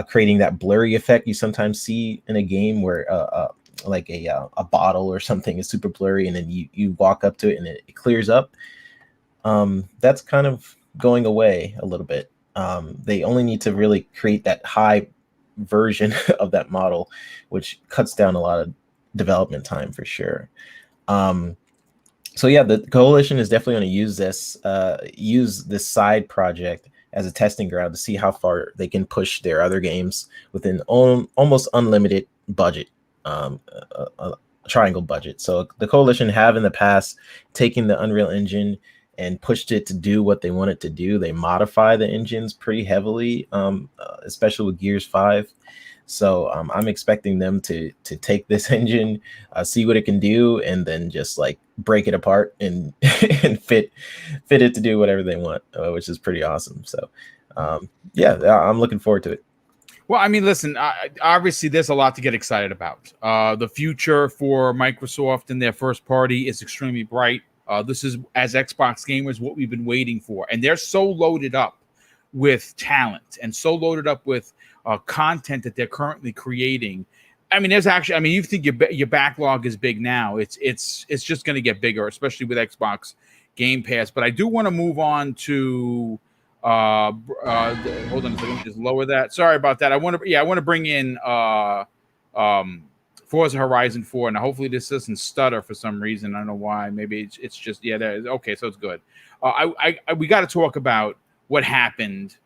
creating that blurry effect you sometimes see in a game where like a bottle or something is super blurry, and then you walk up to it and it clears up. That's kind of going away a little bit. They only need to really create that high version of that model, which cuts down a lot of development time for sure. So yeah, the coalition is definitely going to use this side project as a testing ground to see how far they can push their other games with an almost unlimited budget, a triangle budget. So the coalition have in the past taken the Unreal Engine and pushed it to do what they want it to do. They modify the engines pretty heavily, especially with Gears 5. So I'm expecting them to take this engine, see what it can do, and then just like break it apart and and fit it to do whatever they want, which is pretty awesome. So yeah, I'm looking forward to it. Well, I mean, listen, obviously there's a lot to get excited about. The future for Microsoft and their first party is extremely bright. This is, as Xbox gamers, what we've been waiting for. And they're so loaded up with talent and so loaded up with content that they're currently creating. I mean, there's actually, I mean, you think your backlog is big now. It's just going to get bigger, especially with Xbox Game Pass. But I do want to move on to hold on a second, let me just lower that. Sorry about that. I want to bring in Forza Horizon 4, and hopefully this doesn't stutter for some reason. I don't know why. Maybe it's just there. Okay, so it's good. We got to talk about what happened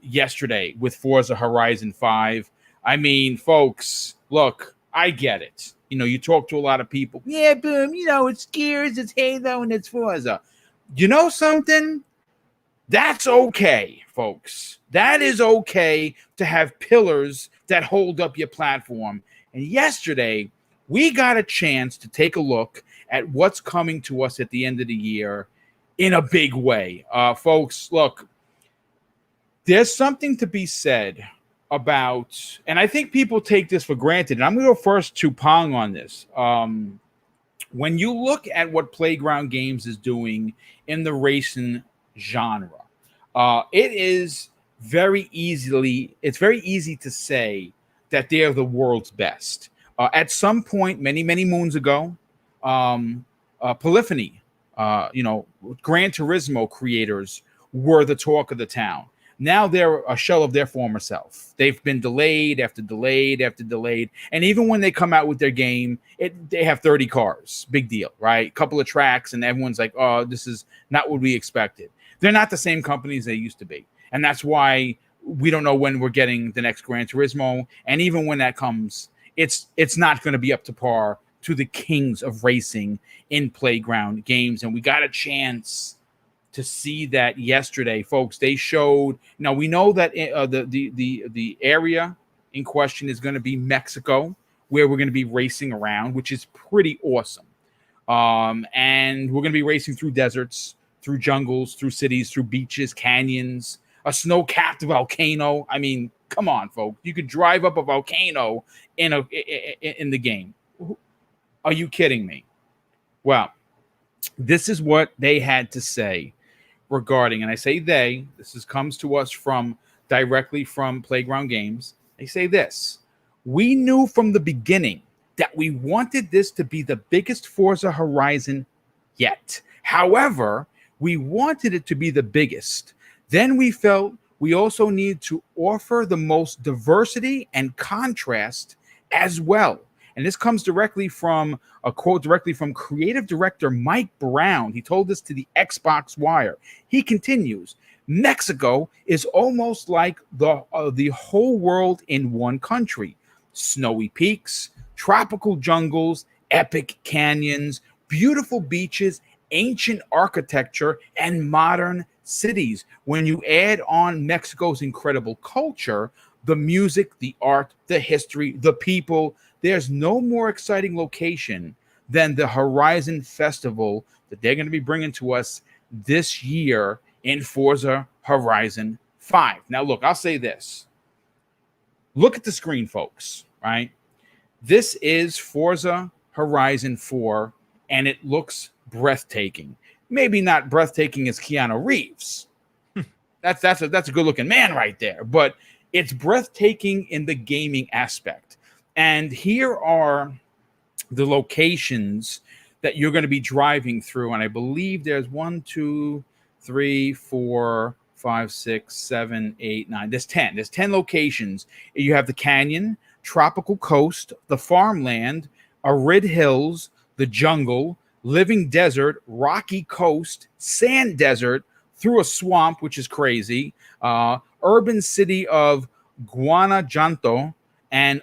yesterday with Forza Horizon 5. I mean, folks, look, I get it. You know, you talk to a lot of people. Yeah, boom. You know, it's Gears, it's Halo, and it's Forza. You know something? That's okay, folks. That is okay to have pillars that hold up your platform. And yesterday, we got a chance to take a look at what's coming to us at the end of the year in a big way. Folks, look, there's something to be said about, and I think people take this for granted, and I'm going to go first to Pong on this. When you look at what Playground Games is doing in the racing genre, it is very easy to say that they are the world's best. At some point, many moons ago, Polyphony, Gran Turismo creators were the talk of the town. Now they're a shell of their former self. They've been delayed after delayed after delayed. And even when they come out with their game, they have 30 cars. Big deal, right? Couple of tracks, and everyone's like, oh, this is not what we expected. They're not the same companies they used to be. And that's why we don't know when we're getting the next Gran Turismo. And even when that comes, it's not going to be up to par to the kings of racing in Playground Games. And we got a chance to see that yesterday, folks. They showed. Now we know that the area in question is going to be Mexico, where we're going to be racing around, which is pretty awesome. And we're going to be racing through deserts, through jungles, through cities, through beaches, canyons, a snow-capped volcano. I mean, come on, folks. You could drive up a volcano in the game. Are you kidding me? Well, this is what they had to say regarding, and I say they, comes to us directly from Playground Games. They say this: we knew from the beginning that we wanted this to be the biggest Forza Horizon yet. However, we wanted it to be the biggest. Then we felt we also need to offer the most diversity and contrast as well. And this comes directly from a quote directly from creative director Mike Brown. He told this to the Xbox Wire. He continues, Mexico is almost like the whole world in one country. Snowy peaks, tropical jungles, epic canyons, beautiful beaches, ancient architecture, and modern cities. When you add on Mexico's incredible culture, the music, the art, the history, the people, there's no more exciting location than the Horizon Festival that they're going to be bringing to us this year in Forza Horizon 5. Now, look, I'll say this. Look at the screen, folks, right? This is Forza Horizon 4, and it looks breathtaking. Maybe not breathtaking as Keanu Reeves. That's a good looking man right there, but it's breathtaking in the gaming aspect. And here are the locations that you're going to be driving through. And I believe there's 1, 2, 3, 4, 5, 6, 7, 8, 9. There's 10. There's 10 locations. You have the canyon, tropical coast, the farmland, arid hills, the jungle, living desert, rocky coast, sand desert, through a swamp, which is crazy, urban city of Guanajuato, and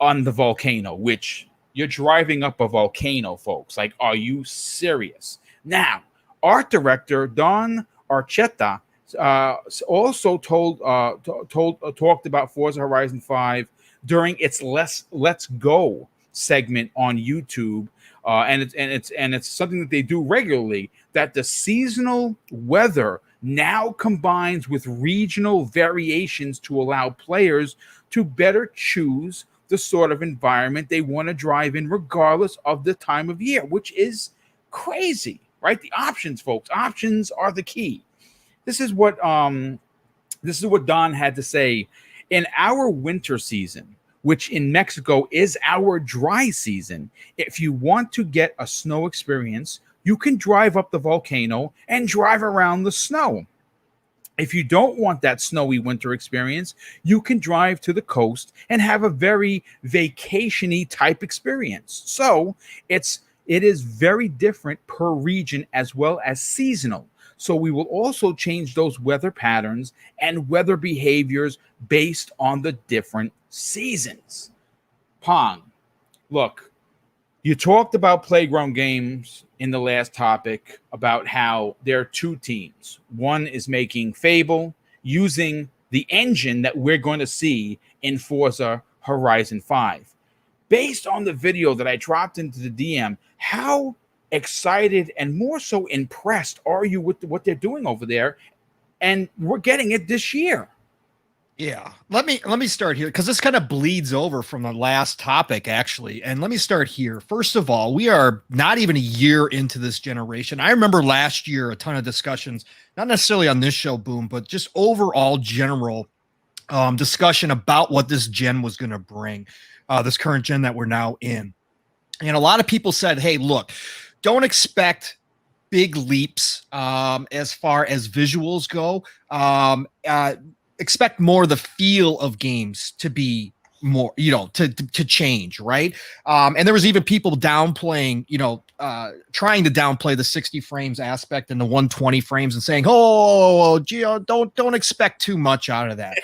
on the volcano, which you're driving up a volcano, folks. Like, are you serious? Now, art director Don Archetta also talked about Forza Horizon 5 during its Let's Go segment on YouTube. And it's something that they do regularly, that the seasonal weather now combines with regional variations to allow players to better choose the sort of environment they want to drive in regardless of the time of year, which is crazy, right? The options, folks, options are the key. This is what Don had to say. In our winter season, which in Mexico is our dry season, if you want to get a snow experience, you can drive up the volcano and drive around the snow. If you don't want that snowy winter experience, you can drive to the coast and have a very vacation-y type experience. So it is very different per region as well as seasonal. So we will also change those weather patterns and weather behaviors based on the different seasons. Pong, look, you talked about Playground Games in the last topic about how there are two teams. One is making Fable using the engine that we're going to see in Forza Horizon 5. Based on the video that I dropped into the DM, how excited and more so impressed are you with what they're doing over there? And we're getting it this year. Yeah, let me start here because this kind of bleeds over from the last topic, actually. And let me start here. First of all, we are not even a year into this generation. I remember last year a ton of discussions, not necessarily on this show, Boom, but just overall general discussion about what this gen was going to bring, this current gen that we're now in. And a lot of people said, hey, look, don't expect big leaps as far as visuals go. Expect more the feel of games to be more, to change, right? And there was even people downplaying, trying to downplay the 60 frames aspect and the 120 frames and saying, oh, Gio, don't expect too much out of that.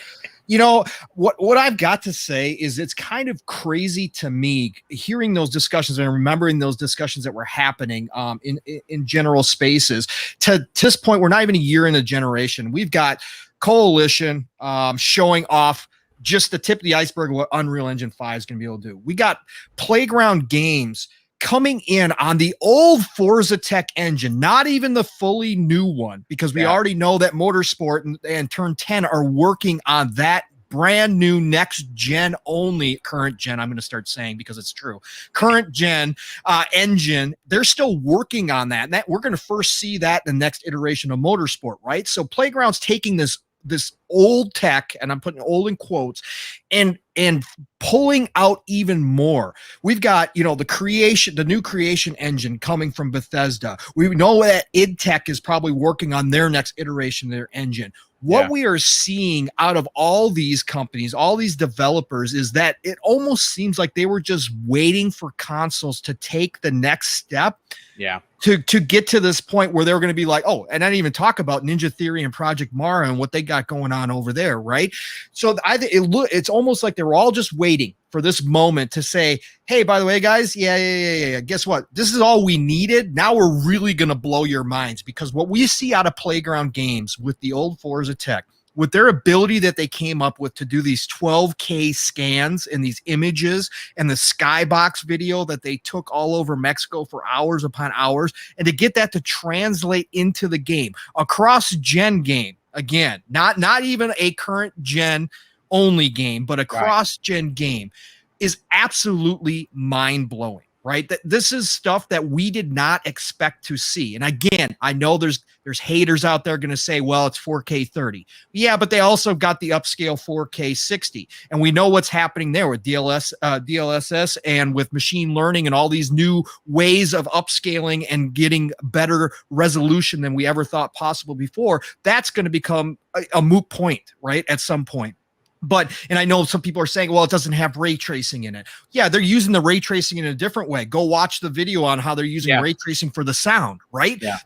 What I've got to say is it's kind of crazy to me hearing those discussions and remembering those discussions that were happening in general spaces. To this point, we're not even a year in a generation. We've got Coalition showing off just the tip of the iceberg of what Unreal Engine 5 is going to be able to do. We got Playground Games coming in on the old Forza Tech engine, not even the fully new one, because we already know that Motorsport and Turn 10 are working on that brand new next gen only, current gen, I'm going to start saying because it's true, current gen engine. They're still working on that. And that we're going to first see that in the next iteration of Motorsport, right? So Playground's taking this old tech, and I'm putting old in quotes, and pulling out even more. We've got, the new creation engine coming from Bethesda. We know that id Tech is probably working on their next iteration of their engine. What we are seeing out of all these companies, all these developers, is that it almost seems like they were just waiting for consoles to take the next step. Yeah. To get to this point where they're going to be like, oh, and I didn't even talk about Ninja Theory and Project Mara and what they got going on over there, right? So it's almost like they're all just waiting for this moment to say, hey, by the way, guys, yeah. Guess what? This is all we needed. Now we're really going to blow your minds, because what we see out of Playground Games with the old Forza Tech, with their ability that they came up with to do these 12K scans and these images and the skybox video that they took all over Mexico for hours upon hours, and to get that to translate into the game, a cross-gen game, again, not even a current gen only game, but a cross-gen game, is absolutely mind-blowing. right? That this is stuff that we did not expect to see. And again, I know there's haters out there going to say, well, it's 4K 30. Yeah, but they also got the upscale 4K 60. And we know what's happening there with DLSS and with machine learning and all these new ways of upscaling and getting better resolution than we ever thought possible before. That's going to become a moot point, right? At some point. But, and I know some people are saying, well, it doesn't have ray tracing in it. Yeah, they're using the ray tracing in a different way. Go watch the video on how they're using ray tracing for the sound, right? Yeah.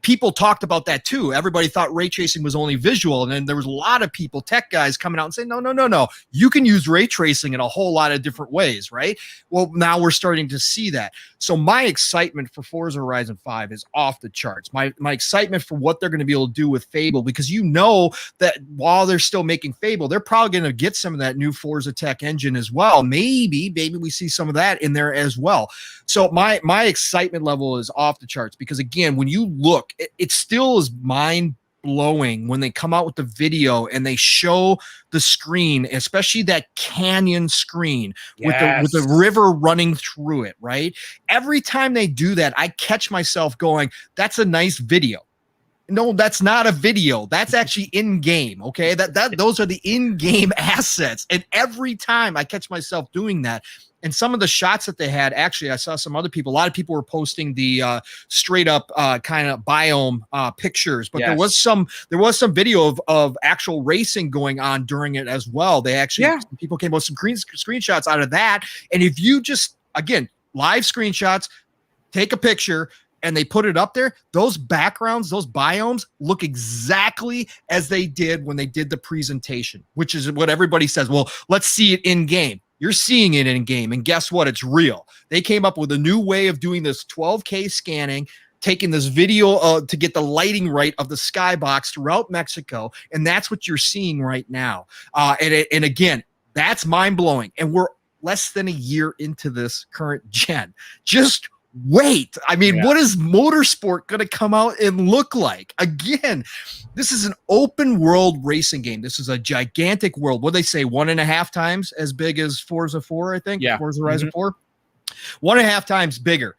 People talked about that too. Everybody thought ray tracing was only visual. And then there was a lot of people, tech guys coming out and saying, no. You can use ray tracing in a whole lot of different ways, right? Well, now we're starting to see that. So my excitement for Forza Horizon 5 is off the charts. My excitement for what they're going to be able to do with Fable, because you know that while they're still making Fable, they're probably going to get some of that new Forza Tech engine as well. Maybe we see some of that in there as well. So my excitement level is off the charts, because again, when you look, it still is mind blowing when they come out with the video and they show the screen, especially that canyon screen with the river running through it, right? Every time they do that, I catch myself going, that's a nice video. No, that's not a video. That's actually in game. Okay. Those are the in-game assets. And every time I catch myself doing that, and some of the shots that they had, actually, I saw some other people, a lot of people were posting the straight up kind of biome pictures, but there was some video of actual racing going on during it as well. They actually, people came with some screenshots out of that. And if you just, again, live screenshots, take a picture, and they put it up there, those backgrounds, those biomes look exactly as they did when they did the presentation, which is what everybody says. Well, let's see it in game. You're seeing it in game, and guess what? It's real. They came up with a new way of doing this 12K scanning, taking this video to get the lighting right of the skybox throughout Mexico, and that's what you're seeing right now. And again, that's mind-blowing, and we're less than a year into this current gen. Just wait. I mean, what is motorsport going to come out and look like? Again, this is an open world racing game. This is a gigantic world. What do they say? 1.5 times as big as Forza 4, I think. Yeah. Forza Horizon 4. 1.5 times bigger.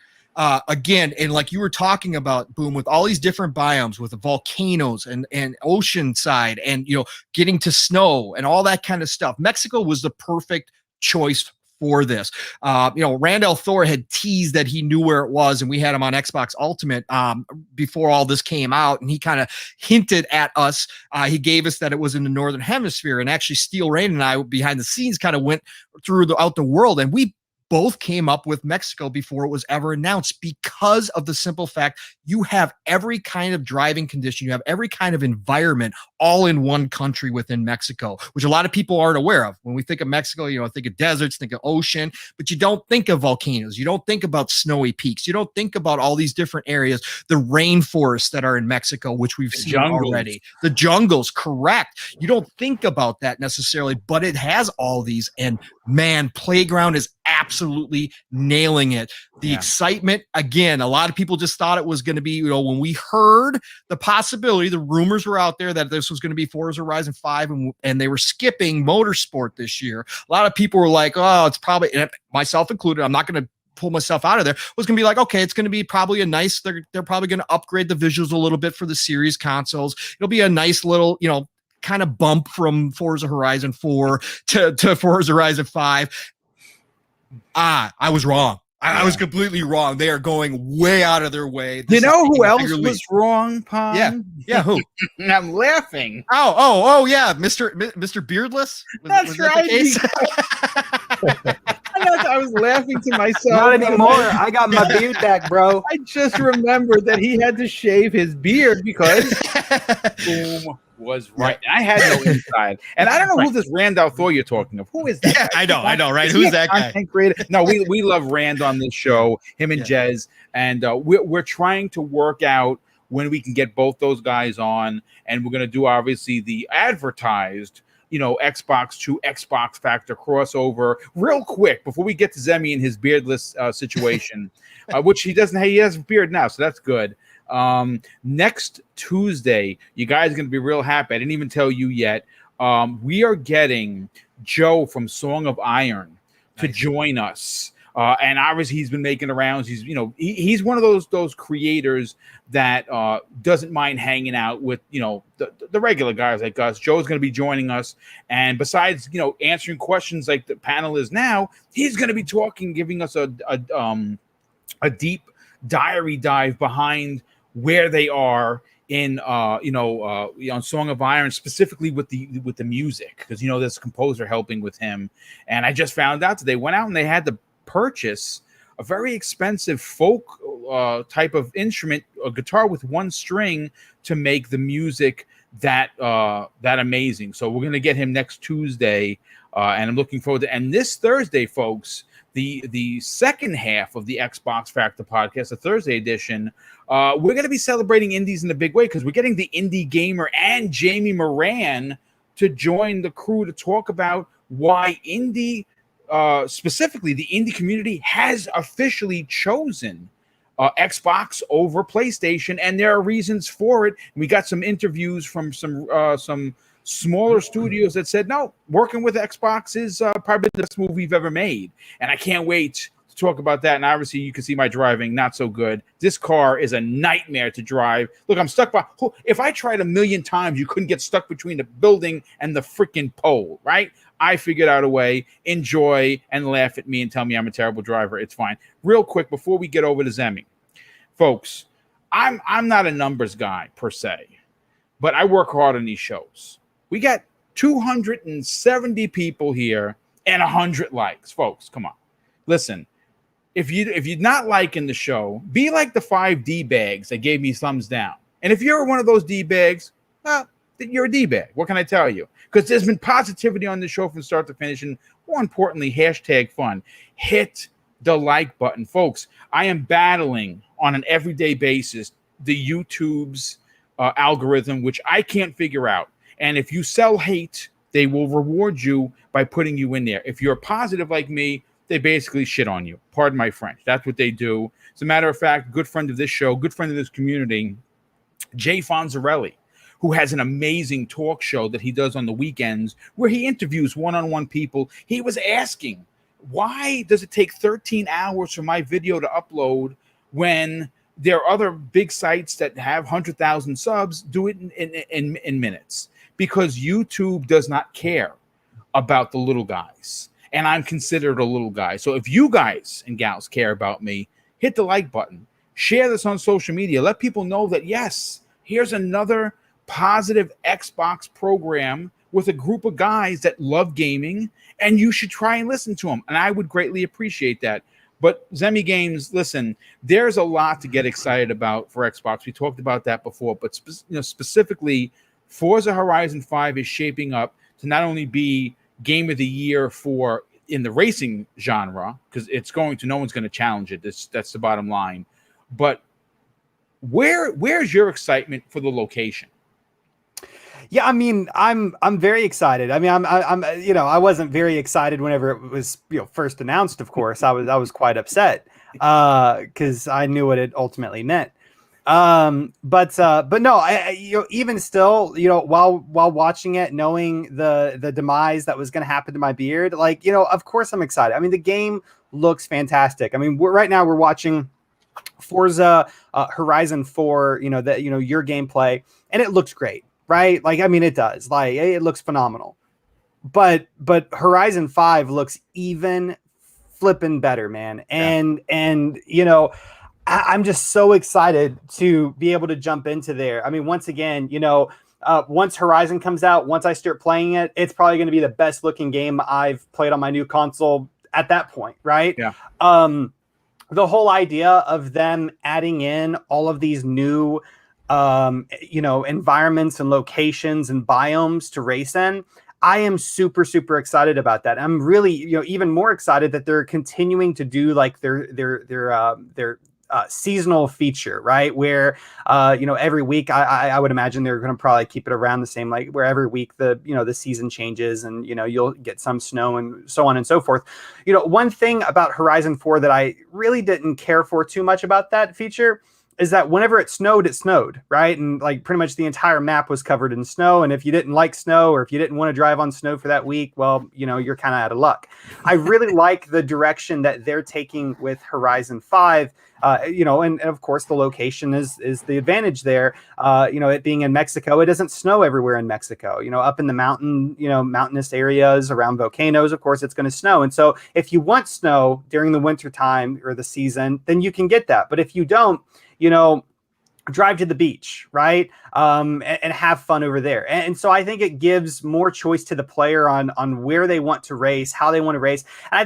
Again, and like you were talking about, Boom, with all these different biomes, with the volcanoes and ocean side, and getting to snow and all that kind of stuff. Mexico was the perfect choice for this. Randall Thor had teased that he knew where it was, and we had him on Xbox Ultimate before all this came out, and he kind of hinted at us. He gave us that it was in the Northern Hemisphere, and actually Steel Rain and I behind the scenes kind of went throughout the world, and we both came up with Mexico before it was ever announced, because of the simple fact you have every kind of driving condition, you have every kind of environment all in one country within Mexico, which a lot of people aren't aware of. When we think of Mexico, think of deserts, think of ocean, but you don't think of volcanoes. You don't think about snowy peaks. You don't think about all these different areas, the rainforests that are in Mexico, which we've seen already. The jungles, correct. You don't think about that necessarily, but it has all these, and man, Playground is absolutely nailing it. The excitement, again, a lot of people just thought it was going to be, when we heard the possibility, the rumors were out there that this was going to be Forza Horizon 5, and they were skipping motorsport this year. A lot of people were like, oh, it's probably, and myself included, I'm not going to pull myself out of there, was going to be like, okay, it's going to be probably a nice, they're probably going to upgrade the visuals a little bit for the series consoles. It'll be a nice little, kind of bump from Forza Horizon 4 to Forza Horizon 5. I was wrong. I was completely wrong. They are going way out of their way. You know who else was wrong, Pon? Yeah, who? I'm laughing. Oh, yeah, Mr. Beardless? That's right. I was laughing to myself. Not anymore. I got my beard back, bro. I just remembered that he had to shave his beard because Boom was right. I had no inside. And I don't know who this Randall Thor you're talking of. Who is that? Yeah, I know, right? Who's that guy? No, we love Rand on this show, him and Jez. And we're trying to work out when we can get both those guys on. And we're going to do, obviously, the advertised Xbox to Xbox Factor crossover real quick before we get to Zemi and his beardless situation, which he doesn't. He has a beard now, so that's good. Next Tuesday, you guys are going to be real happy. I didn't even tell you yet. We are getting Joe from Song of Iron to join us. And obviously he's been making the rounds. He's, you know, he's one of those creators that doesn't mind hanging out with, you know, the regular guys like us. Joe's going to be joining us, and besides, you know, answering questions like the panel is now, he's going to be talking, giving us a deep diary dive behind where they are in on Song of Iron, specifically with the music, because, you know, there's a composer helping with him. And I just found out that they went out and they had to purchase a very expensive folk type of instrument, a guitar with one string, to make the music that amazing. So we're going to get him next Tuesday, and I'm looking forward to. And this Thursday, folks, the second half of the Xbox Factor podcast, the Thursday edition, we're going to be celebrating indies in a big way, because we're getting the indie gamer and Jamie Moran to join the crew to talk about why indie, specifically the indie community, has officially chosen Xbox over PlayStation, and there are reasons for it. We got some interviews from some smaller studios that said, no, working with Xbox is probably the best move we've ever made. And I can't wait to talk about that. And obviously you can see my driving, not so good. This car is a nightmare to drive. Look, I'm stuck by, if I tried 1,000,000 times, you couldn't get stuck between the building and the freaking pole, right? I figured out a way. Enjoy and laugh at me and tell me I'm a terrible driver. It's fine. Real quick, before we get over to Zemi, folks, I'm not a numbers guy per se, but I work hard on these shows. We got 270 people here and 100 likes, folks. Come on, listen. If you're not liking the show, be like the 5 D-bags that gave me thumbs down. And if you're one of those D-bags, well, you're a D-bag. What can I tell you? Because there's been positivity on the show from start to finish, and more importantly, #fun. Hit the like button, folks. I am battling on an everyday basis the YouTube's algorithm, which I can't figure out. And if you sell hate, they will reward you by putting you in there. If you're positive like me, they basically shit on you. Pardon my French. That's what they do. As a matter of fact, good friend of this show, good friend of this community, Jay Fonzarelli, who has an amazing talk show that he does on the weekends where he interviews one-on-one people. He was asking, why does it take 13 hours for my video to upload when there are other big sites that have 100,000 subs do it in minutes? Because YouTube does not care about the little guys. And I'm considered a little guy. So if you guys and gals care about me, hit the like button. Share this on social media. Let people know that, yes, here's another positive Xbox program with a group of guys that love gaming, and you should try and listen to them. And I would greatly appreciate that. But Zemi Games, listen, there's a lot to get excited about for Xbox. We talked about that before, but specifically, Forza Horizon 5 is shaping up to not only be Game of the Year for in the racing genre, because it's going to, no one's going to challenge it. That's the bottom line. But where's your excitement for the location? Yeah, I mean, I'm very excited. I mean, I'm I wasn't very excited whenever it was first announced. Of course, I was quite upset because I knew what it ultimately meant. But no, even still, while watching it, knowing the demise that was going to happen to my beard, of course I'm excited. I mean, the game looks fantastic. I mean, right now we're watching Forza Horizon 4, your gameplay, and it looks great, right? I mean, it does. It looks phenomenal. But Horizon 5 looks even flipping better, man. And I'm just so excited to be able to jump into there. I mean, once again, once Horizon comes out, once I start playing it, it's probably going to be the best looking game I've played on my new console at that point, right? Yeah. The whole idea of them adding in all of these new, environments and locations and biomes to race in, I am super, super excited about that. I'm really, even more excited that they're continuing to do their seasonal feature, right? Where, every week, I would imagine they're going to probably keep it around the same, where every week the season changes and, you'll get some snow and so on and so forth. One thing about Horizon 4 that I really didn't care for too much about that feature is that whenever it snowed, right? And like pretty much the entire map was covered in snow. And if you didn't like snow, or if you didn't want to drive on snow for that week, well, you know, you're kind of out of luck. I really like the direction that they're taking with Horizon 5. You know, and of course the location is the advantage there. You know, it being in Mexico, it doesn't snow everywhere in Mexico. You know, up in the mountainous areas around volcanoes, of course, it's going to snow. And so if you want snow during the winter time or the season, then you can get that. But if you don't, you know, drive to the beach, right? And have fun over there. And so I think it gives more choice to the player on where they want to race, how they want to race. And I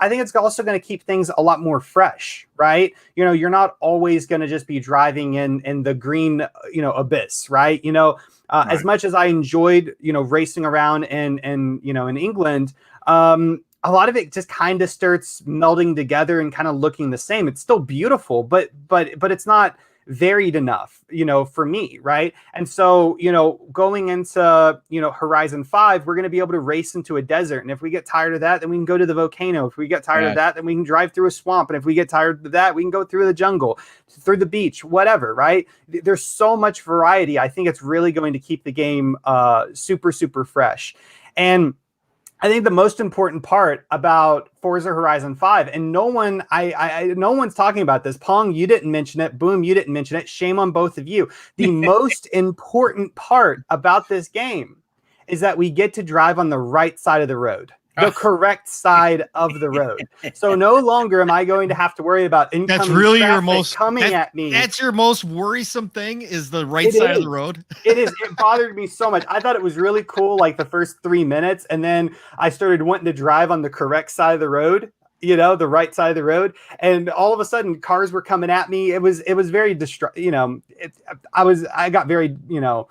think it's also going to keep things a lot more fresh, right? You know, you're not always going to just be driving in the green, you know, abyss, right? You know, right. As much as I enjoyed, you know, racing around in you know, in England, a lot of it just kind of starts melding together and kind of looking the same. It's still beautiful, but it's not varied enough, you know, for me, right? And so, you know, going into, you know, Horizon 5, we're going to be able to race into a desert. And if we get tired of that, then we can go to the volcano. If we get tired of that, then we can drive through a swamp. And if we get tired of that, we can go through the jungle, through the beach, whatever, right? There's so much variety. I think it's really going to keep the game super, super fresh. And I think the most important part about Forza Horizon 5, and no one's talking about this. Pong, you didn't mention it. Boom, you didn't mention it. Shame on both of you. The most important part about this game is that we get to drive on the right side of the road. The correct side of the road. So no longer am I going to have to worry about incoming that's really traffic your most coming at me. That's your most worrisome thing, is the right side of the road. It is. It bothered me so much. I thought it was really cool, like the first 3 minutes, and then I started wanting to drive on the correct side of the road. You know, the right side of the road, and all of a sudden cars were coming at me. It was very you know, I got very, you know,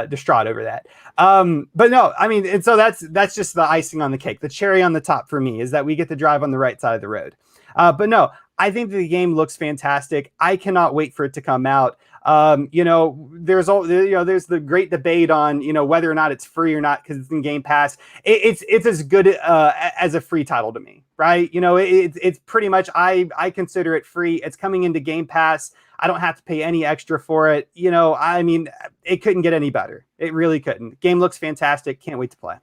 distraught over that. But no, I mean, and so that's just the icing on the cake. The cherry on the top for me is that we get to drive on the right side of the road. But no, I think the game looks fantastic. I cannot wait for it to come out. You know, there's the great debate on, you know, whether or not it's free or not because it's in Game Pass. It's as good as a free title to me, right? You know, it's pretty much, I consider it free. It's coming into Game Pass. I don't have to pay any extra for it. You know, I mean, it couldn't get any better. It really couldn't. Game looks fantastic. Can't wait to play.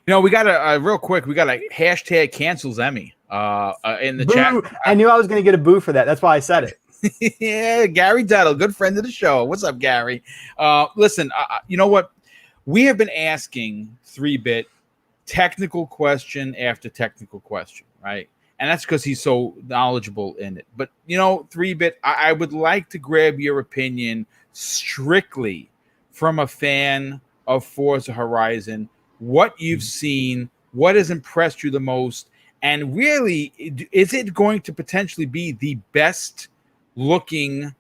You know, we got a real quick. We got a hashtag cancels Emmy in the boo. chat. I knew I was going to get a boo for that. That's why I said it. Yeah, Gary Duddle, good friend of the show. What's up, Gary? Listen, you know what? We have been asking 3-Bit technical question after technical question, right? And that's because he's so knowledgeable in it. But, you know, 3-Bit, I would like to grab your opinion strictly from a fan of Forza Horizon, what you've seen, what has impressed you the most, and really, is it going to potentially be the best looking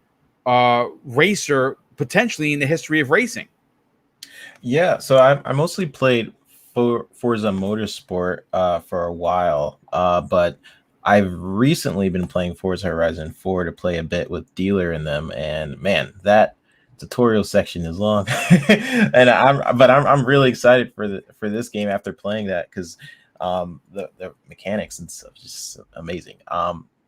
racer potentially in the history of racing? Yeah, so I mostly played Forza Motorsport for a while, but I've recently been playing Forza Horizon 4 to play a bit with Dealer in them, and man, that tutorial section is long. And I'm really excited for this game after playing that, because the mechanics and stuff is just amazing.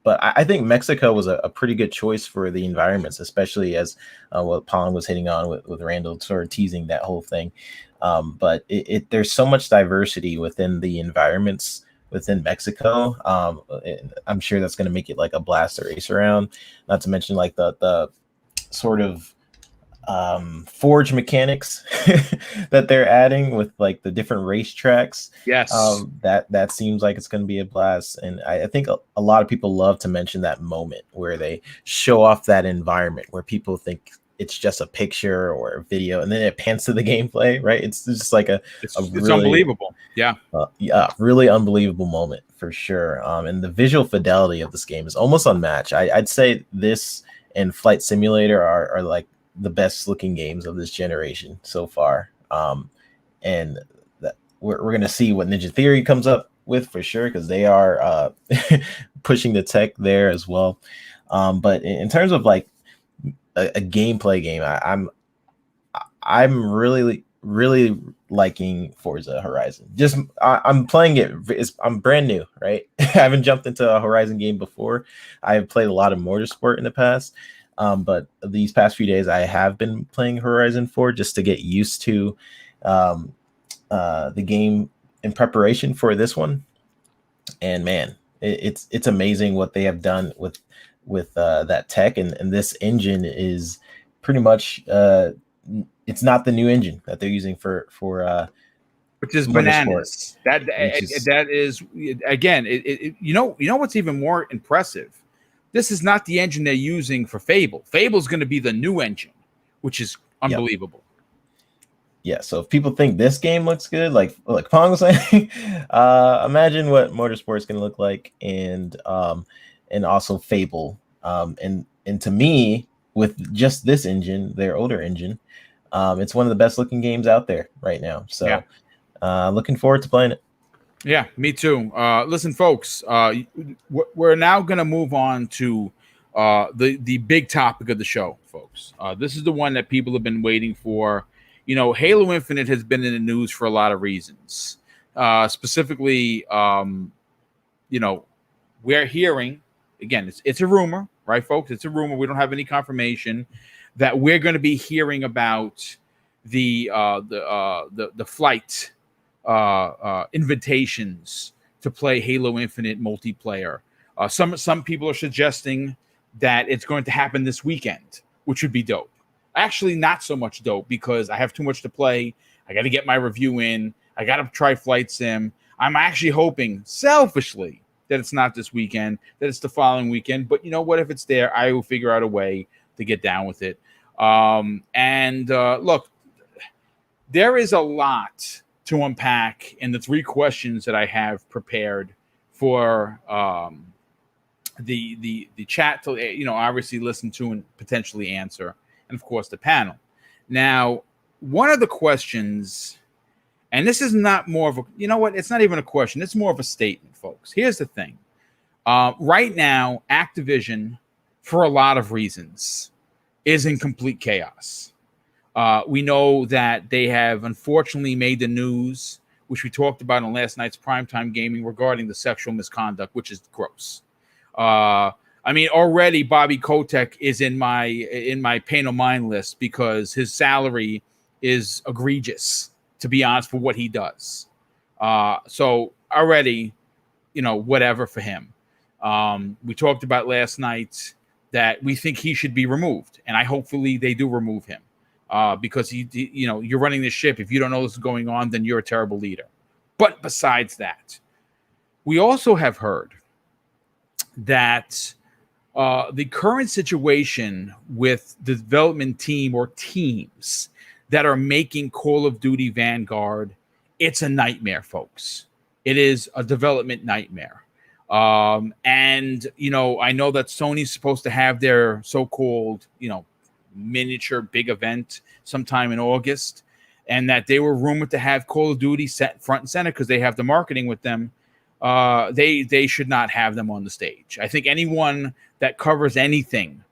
But I think Mexico was a pretty good choice for the environments, especially as what Pong was hitting on with Randall sort of teasing that whole thing. But there's so much diversity within the environments within Mexico. I'm sure that's going to make it like a blast to race around. Not to mention like the sort of forge mechanics that they're adding with like the different racetracks. Yes. That seems like it's going to be a blast. And I think a lot of people love to mention that moment where they show off that environment where people think it's just a picture or a video, and then it pans to the gameplay, right? It's just like it's really unbelievable. Yeah. Really unbelievable moment for sure. And the visual fidelity of this game is almost unmatched. I'd say this and Flight Simulator are like the best looking games of this generation so far. And that we're going to see what Ninja Theory comes up with for sure, because they are pushing the tech there as well. But in terms of like a gameplay game, I'm really liking Forza Horizon. Just I'm playing it. I'm brand new, right? I haven't jumped into a Horizon game before. I have played a lot of Motorsport in the past. But these past few days, I have been playing Horizon 4 just to get used to the game in preparation for this one. And man, it's amazing what they have done with that tech, and this engine is pretty much it's not the new engine that they're using for which is Motorsport, bananas. That is again. You know what's even more impressive? This is not the engine they're using for Fable. Fable's going to be the new engine, which is unbelievable. Yeah, so if people think this game looks good, like Pong was saying, imagine what Motorsport is going to look like, and also Fable, and to me, with just this engine, their older engine, it's one of the best looking games out there right now. So, looking forward to playing it. Yeah, me too. Listen, folks, we're now going to move on to the big topic of the show, folks. This is the one that people have been waiting for. You know, Halo Infinite has been in the news for a lot of reasons. Specifically, you know, we're hearing, again, it's a rumor, right, folks? It's a rumor. We don't have any confirmation that we're going to be hearing about the flight invitations to play Halo Infinite multiplayer. Some people are suggesting that it's going to happen this weekend, which would be dope. Actually, not so much dope because I have too much to play. I got to get my review in. I got to try Flight Sim. I'm actually hoping, selfishly, that it's not this weekend, that it's the following weekend. But you know what? If it's there, I will figure out a way to get down with it. Look, there is a lot to unpack in the three questions that I have prepared for the chat to, you know, obviously listen to and potentially answer, and of course the panel. Now, one of the questions, and this is not more of a, you know what, it's not even a question, it's more of a statement, folks. Here's the thing. Right now, Activision, for a lot of reasons, is in complete chaos. We know that they have unfortunately made the news, which we talked about on last night's primetime gaming, regarding the sexual misconduct, which is gross. I mean, already Bobby Kotick is in my pain no mind list because his salary is egregious, to be honest, for what he does. So already, you know, whatever for him. We talked about last night that we think he should be removed, and hopefully they do remove him. Because you know, you're running the ship. If you don't know what's going on, then you're a terrible leader. But besides that, we also have heard that the current situation with the development team or teams that are making Call of Duty Vanguard, it's a nightmare, folks. It is a development nightmare. And, you know, I know that Sony's supposed to have their so-called, you know, miniature big event sometime in August, and that they were rumored to have Call of Duty set front and center because they have the marketing with them. They should not have them on the stage. I think anyone that covers anything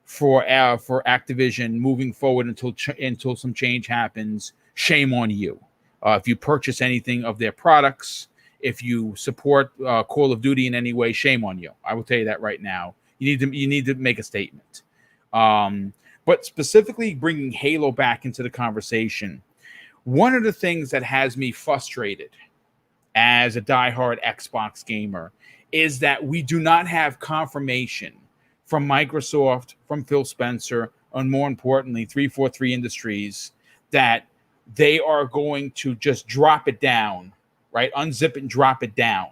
for Activision moving forward until some change happens, shame on you. If you purchase anything of their products, if you support Call of Duty in any way, shame on you. I will tell you that right now. You need to make a statement. But specifically bringing Halo back into the conversation, one of the things that has me frustrated as a diehard Xbox gamer is that we do not have confirmation from Microsoft, from Phil Spencer, and more importantly, 343 Industries, that they are going to just drop it down, right? Unzip it and drop it down.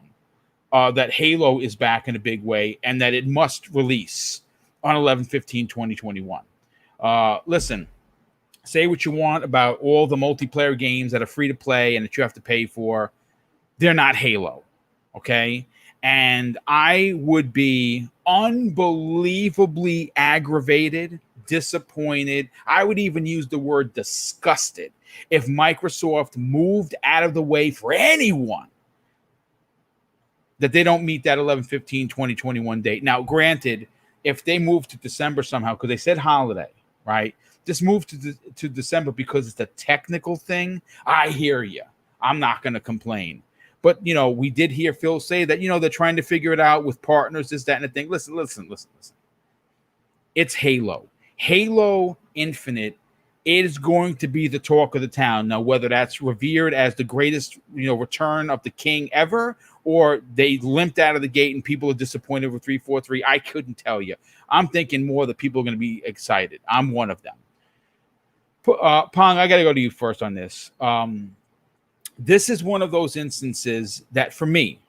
That Halo is back in a big way and that it must release on 11/15/2021. Listen, say what you want about all the multiplayer games that are free to play and that you have to pay for. They're not Halo, okay? And I would be unbelievably aggravated, disappointed. I would even use the word disgusted if Microsoft moved out of the way for anyone that they don't meet that 11/15/2021 date. Now, granted, if they move to December somehow, because they said holiday, right? Just move to December because it's a technical thing. I hear you. I'm not going to complain. But, you know, we did hear Phil say that, you know, they're trying to figure it out with partners, this, that, and the thing. Listen. it's Halo. Halo Infinite is going to be the talk of the town. Now, whether that's revered as the greatest, return of the king ever, or they limped out of the gate and people are disappointed with 343, I couldn't tell you. I'm thinking more that people are going to be excited. I'm one of them. Pong, I got to go to you first on this. This is one of those instances that, for me,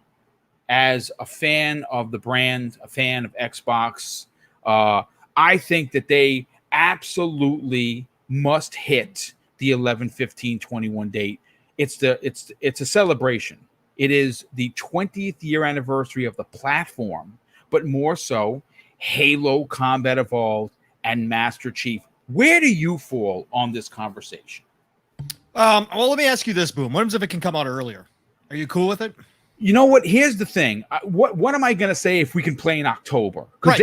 as a fan of the brand, a fan of Xbox, I think that they absolutely must hit the 11/15/21 date. It's a celebration. It is the 20th year anniversary of the platform, but more so Halo Combat Evolved and Master Chief. Where do you fall on this conversation? Well, let me ask you this, Boom. What if it can come out earlier? Are you cool with it? You know what? Here's the thing. What am I going to say if we can play in October? Because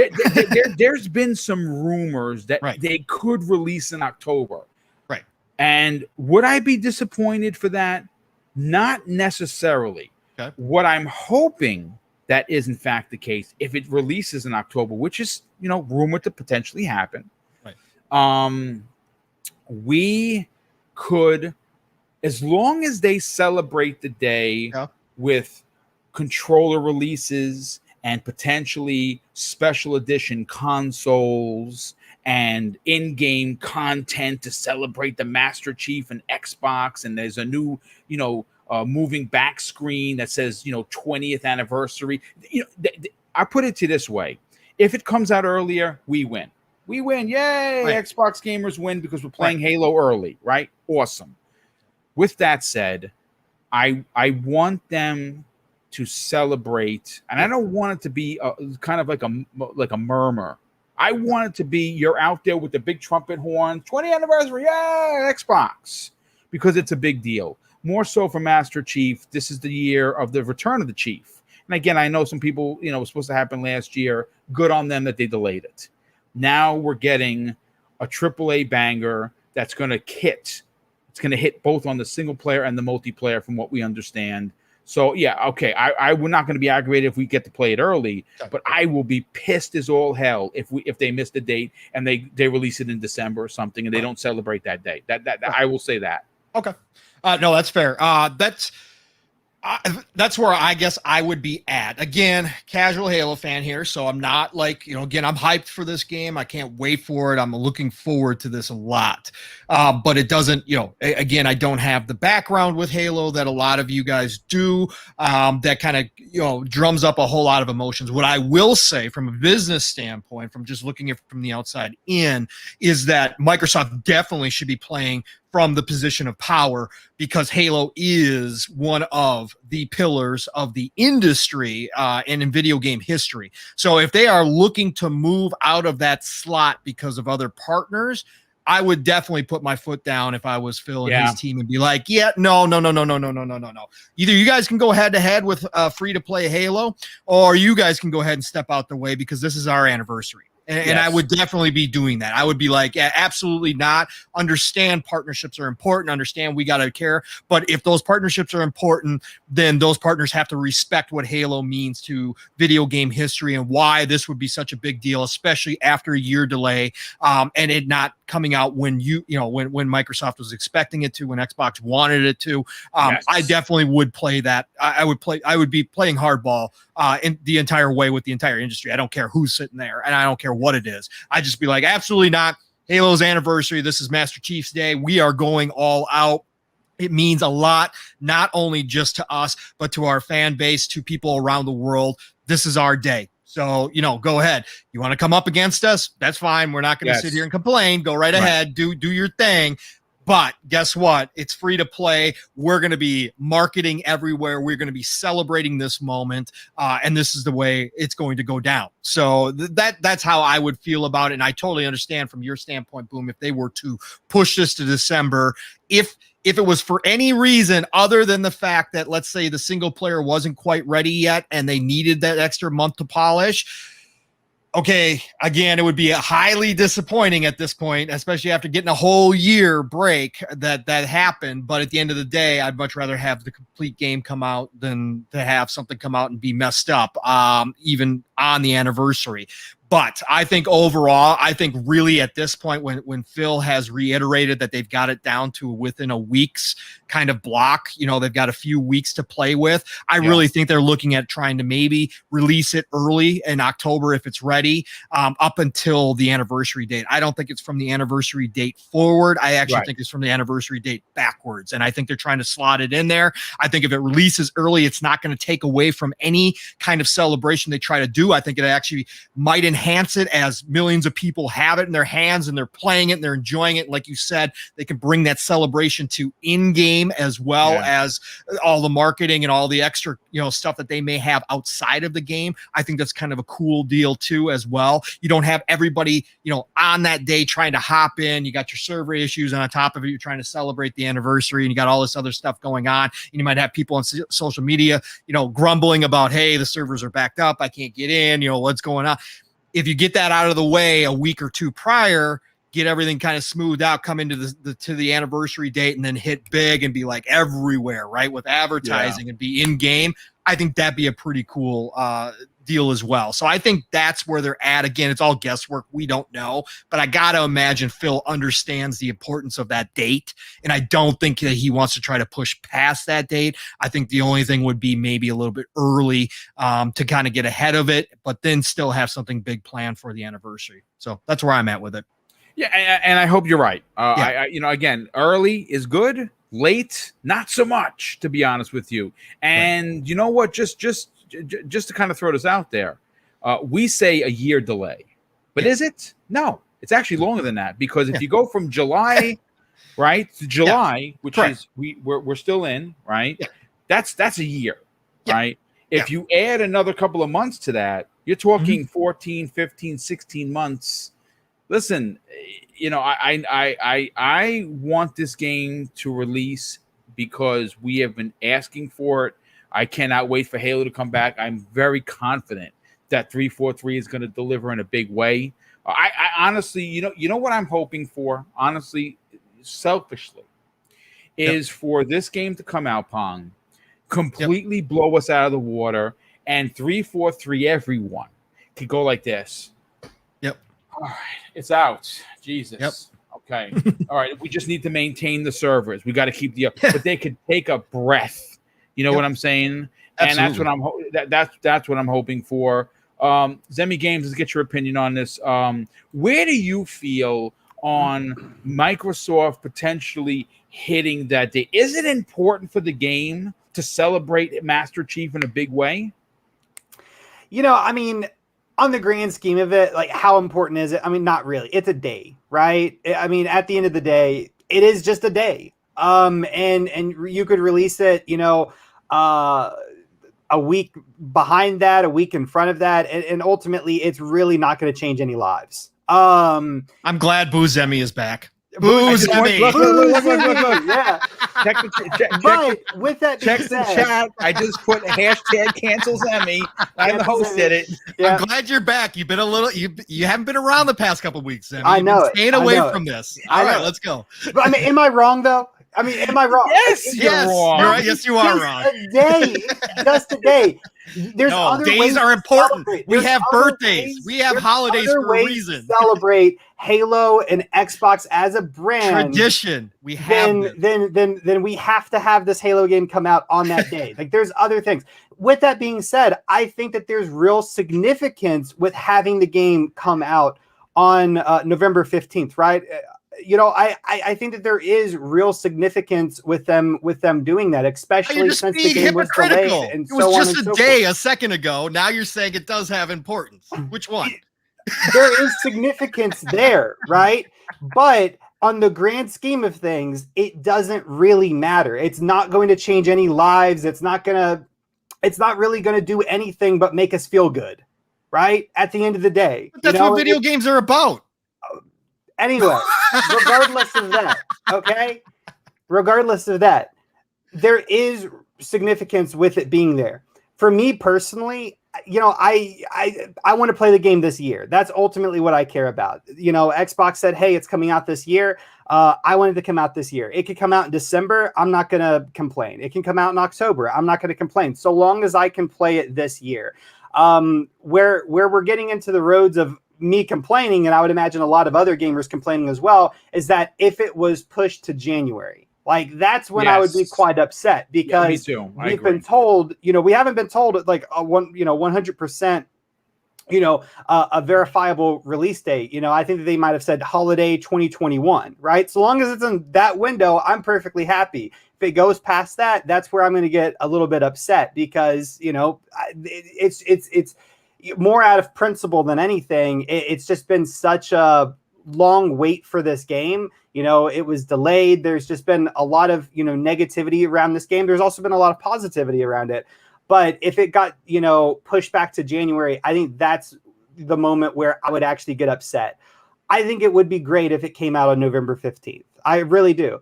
there's been some rumors that they could release in October. Right. And would I be disappointed for that? Not necessarily. Okay. What I'm hoping that is in fact the case, if it releases in October, which is, rumored to potentially happen. Right. We could, as long as they celebrate the day with controller releases and potentially special edition consoles and in-game content to celebrate the Master Chief and Xbox, and there's a new, moving back screen that says, 20th anniversary. I put it to this way: if it comes out earlier, we win. We win. Yay! Right. Xbox gamers win because we're playing Halo early, right? Awesome. With that said, I want them to celebrate, and I don't want it to be kind of like a murmur. I want it to be, you're out there with the big trumpet horn, 20th anniversary, yeah, Xbox, because it's a big deal. More so for Master Chief, this is the year of the return of the Chief. And again, I know some people, it was supposed to happen last year. Good on them that they delayed it. Now we're getting a AAA banger that's going to hit. It's going to hit both on the single player and the multiplayer, from what we understand. So yeah, okay. We're not going to be aggravated if we get to play it early, but I will be pissed as all hell if they miss the date and they release it in December or something and they don't celebrate that day. That I will say that. Okay. No, that's fair. That's where I guess I would be at. Again, casual Halo fan here, so I'm not like, again, I'm hyped for this game. I can't wait for it. I'm looking forward to this a lot. But it doesn't, again, I don't have the background with Halo that a lot of you guys do, that kind of, drums up a whole lot of emotions. What I will say from a business standpoint, from just looking at it from the outside in, is that Microsoft definitely should be playing from the position of power, because Halo is one of the pillars of the industry and in video game history. So if they are looking to move out of that slot because of other partners, I would definitely put my foot down if I was Phil and his team and be like, no. Either you guys can go head to head with free to play Halo, or you guys can go ahead and step out the way, because this is our anniversary. And I would definitely be doing that. I would be like, absolutely not. Understand partnerships are important. Understand we got to care. But if those partnerships are important, then those partners have to respect what Halo means to video game history and why this would be such a big deal, especially after a year delay, and it not coming out when when Microsoft was expecting it to, when Xbox wanted it to. I definitely would play that. I would be playing hardball in the entire way with the entire industry. I don't care who's sitting there, and I don't care what it is. I just be like, absolutely not. Halo's anniversary. This is Master Chief's Day. We are going all out. It means a lot, not only just to us, but to our fan base, to people around the world. This is our day. So, go ahead. You want to come up against us? That's fine. We're not going to sit here and complain. Go right ahead. Do your thing. But guess what? It's free to play. We're going to be marketing everywhere. We're going to be celebrating this moment. And this is the way it's going to go down. So that's how I would feel about it. And I totally understand from your standpoint, Boom, if they were to push this to December, if it was for any reason other than the fact that, let's say, the single player wasn't quite ready yet and they needed that extra month to polish, okay, again, it would be highly disappointing at this point, especially after getting a whole year break that happened. But at the end of the day, I'd much rather have the complete game come out than to have something come out and be messed up. Even on the anniversary. But I think overall, I think really at this point, when Phil has reiterated that they've got it down to within a week's kind of block, they've got a few weeks to play with. I really think they're looking at trying to maybe release it early in October if it's ready, up until the anniversary date. I don't think it's from the anniversary date forward. I actually think it's from the anniversary date backwards. And I think they're trying to slot it in there. I think if it releases early, it's not going to take away from any kind of celebration they try to do. I think it actually might enhance it as millions of people have it in their hands and they're playing it and they're enjoying it. Like you said, they can bring that celebration to in-game as well as all the marketing and all the extra, stuff that they may have outside of the game. I think that's kind of a cool deal too, as well. You don't have everybody, on that day trying to hop in. You got your server issues, and on top of it, you're trying to celebrate the anniversary and you got all this other stuff going on. And you might have people on social media, grumbling about, hey, the servers are backed up. I can't get in, what's going on. If you get that out of the way a week or two prior, get everything kind of smoothed out, come into the anniversary date, and then hit big and be like everywhere, right, with advertising and be in game, I think that'd be a pretty cool deal as well. So I think that's where they're at. Again, it's all guesswork. We don't know, but I got to imagine Phil understands the importance of that date. And I don't think that he wants to try to push past that date. I think the only thing would be maybe a little bit early to kind of get ahead of it, but then still have something big planned for the anniversary. So that's where I'm at with it. Yeah. And I hope you're right. Again, early is good. Late, not so much, to be honest with you. And you know what? Just to kind of throw this out there, we say a year delay, but is it? No, it's actually longer than that, because if you go from July, right, to July, which is we're still in, right? That's a year, right? If you add another couple of months to that, you're talking 14, 15, 16 months. Listen, I want this game to release because we have been asking for it. I cannot wait for Halo to come back. I'm very confident that 343 is going to deliver in a big way. I honestly, you know what I'm hoping for, honestly, selfishly, is for this game to come out, Pong, completely blow us out of the water, and 343 everyone could go like this. All right, it's out. Jesus. Okay. All right. We just need to maintain the servers. We got to keep but they could take a breath. You know what I'm saying? Absolutely. And that's what I'm hoping for. Zemi Games, let's get your opinion on this. Where do you feel on Microsoft potentially hitting that day? Is it important for the game to celebrate Master Chief in a big way? On the grand scheme of it, like, how important is it? I mean, not really. It's a day, right? I mean, at the end of the day, it is just a day. And you could release it, a week behind that, a week in front of that, and ultimately, it's really not going to change any lives. I'm glad Boo Zemi is back. Boo Zemi. Look. Yeah. With that being said, the chat. I just put hashtag cancel Zemi. I'm the host did it. Yeah. I'm glad you're back. You've been a little. You haven't been around the past couple of weeks, Zemi. I know. Staying away from this. All right, let's go. But, I mean, am I wrong though? I mean, am I wrong? Yes, you're wrong. You're right. Yes, you are wrong. Just a day. There's other days are important. We have birthdays. We have holidays for a reason. Celebrate Halo and Xbox as a brand. Tradition. We have. Then we have to have this Halo game come out on that day. Like, there's other things. With that being said, I think that there's real significance with having the game come out on November 15th, right? I think that there is real significance with them doing that, especially since the game was delayed. And it was just a day a second ago. Now you're saying it does have importance. Which one? There is significance there, right? But on the grand scheme of things, it doesn't really matter. It's not going to change any lives. It's not really going to do anything but make us feel good, right? At the end of the day. But that's what video games are about. Anyway, regardless of that, okay? Regardless of that, there is significance with it being there. For me personally, I want to play the game this year. That's ultimately what I care about. Xbox said, hey, it's coming out this year. I wanted to come out this year. It could come out in December. I'm not going to complain. It can come out in October. I'm not going to complain. So long as I can play it this year. Where we're getting into the roads of me complaining, and I would imagine a lot of other gamers complaining as well, is that if it was pushed to January, like that's when I would be quite upset, because me too. we've been told, we haven't been told like 100%, a verifiable release date. I think that they might have said holiday 2021, right? So long as it's in that window, I'm perfectly happy. If it goes past that, that's where I'm going to get a little bit upset, because, it's more out of principle than anything. It's just been such a long wait for this game. It was delayed. There's just been a lot of, negativity around this game. There's also been a lot of positivity around it. But if it got, pushed back to January, I think that's the moment where I would actually get upset. I think it would be great if it came out on November 15th. I really do.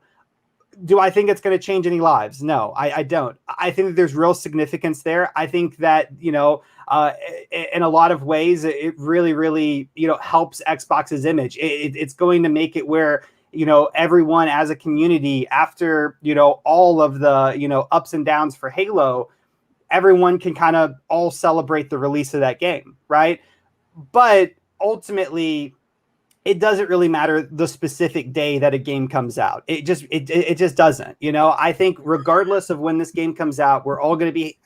Do I think it's going to change any lives? No, I don't. I think that there's real significance there. I think that, in a lot of ways, it really, really, helps Xbox's image. It's going to make it where, everyone as a community, after, all of the, ups and downs for Halo, everyone can kind of all celebrate the release of that game, right? But ultimately, it doesn't really matter the specific day that a game comes out. It just doesn't. I think regardless of when this game comes out, we're all going to be,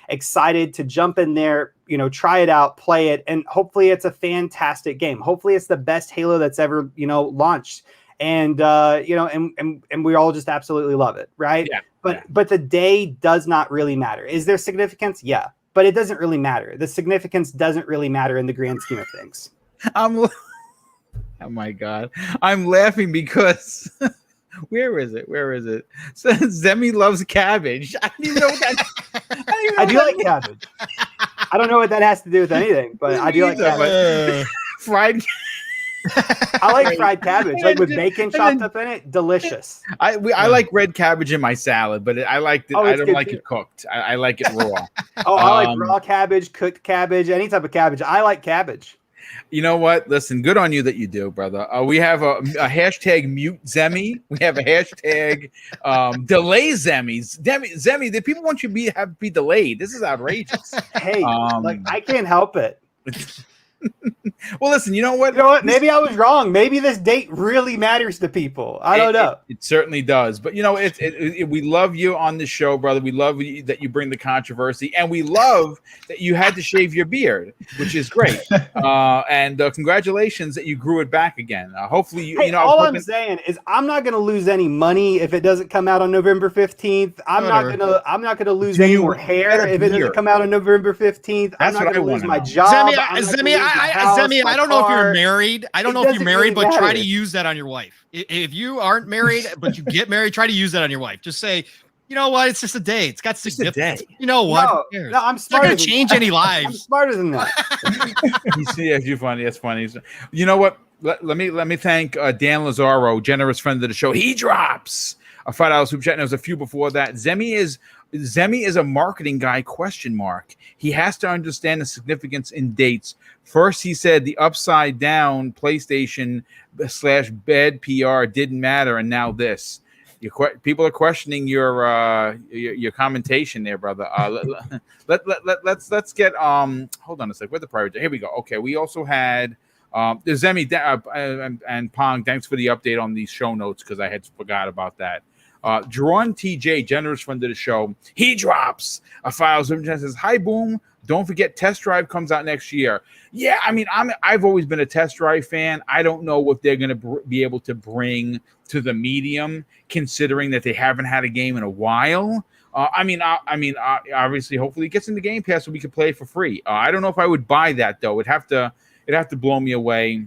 excited to jump in there, try it out, play it, and hopefully it's a fantastic game. Hopefully it's the best Halo that's ever, launched. And and we all just absolutely love it, right? Yeah. But the day does not really matter. Is there significance? Yeah, but it doesn't really matter. The significance doesn't really matter in the grand scheme of things. Oh my God, I'm laughing because where is it? So Zemi loves cabbage. I don't even know what that. I do like cabbage. I don't know what that has to do with anything, but I do like cabbage. Fried. I like fried cabbage, like with bacon chopped up in it. Delicious. I like red cabbage in my salad, but I like it. I don't like it cooked. I like it raw. I like raw cabbage, cooked cabbage, any type of cabbage. I like cabbage. You know what? Listen, good on you that you do, brother. We have a hashtag mute Zemi. We have a hashtag delay Zemis. Zemi, the people want you to be delayed. This is outrageous. Hey, I can't help it. Well, listen, you know what? Maybe I was wrong. Maybe this date really matters to people. I don't know. It certainly does. But, we love you on the show, brother. We love that you bring the controversy. And we love that you had to shave your beard, which is great. And congratulations that you grew it back again. Hopefully, all I'm saying is I'm not going to lose any money if it doesn't come out on November 15th. I'm not going to lose any more hair if it doesn't come out on November 15th. I'm not going to lose my job. Zemi, I don't know if you're married. I don't know if you're married, but try to use that on your wife. If you aren't married, but you get married, try to use that on your wife. Just say, you know what? It's just a day. It's got significance. You know what? No, I'm smarter. It's not going to change any lives. I'm smarter than that. You see, you're funny. That's funny. You know what? Let me thank Dan Lazaro, generous friend of the show. He drops a $5 super chat. And there was a few before that. Zemi is a marketing guy, ? He has to understand the significance in dates. First, he said the upside down PlayStation / bad PR didn't matter. And now this. People are questioning your commentation there, brother. Let's get hold on a sec. Where's the private? Here we go. Okay, we also had Zemi and Pong. Thanks for the update on these show notes because I had forgot about that. Jerron TJ, generous friend of the show, he drops a file. Says, "Hi, Boom. Don't forget, Test Drive comes out next year." Yeah, I mean, I've always been a Test Drive fan. I don't know what they're going to be able to bring to the medium, considering that they haven't had a game in a while. Obviously, hopefully, it gets in the Game Pass so we can play it for free. I don't know if I would buy that though. It'd have to blow me away.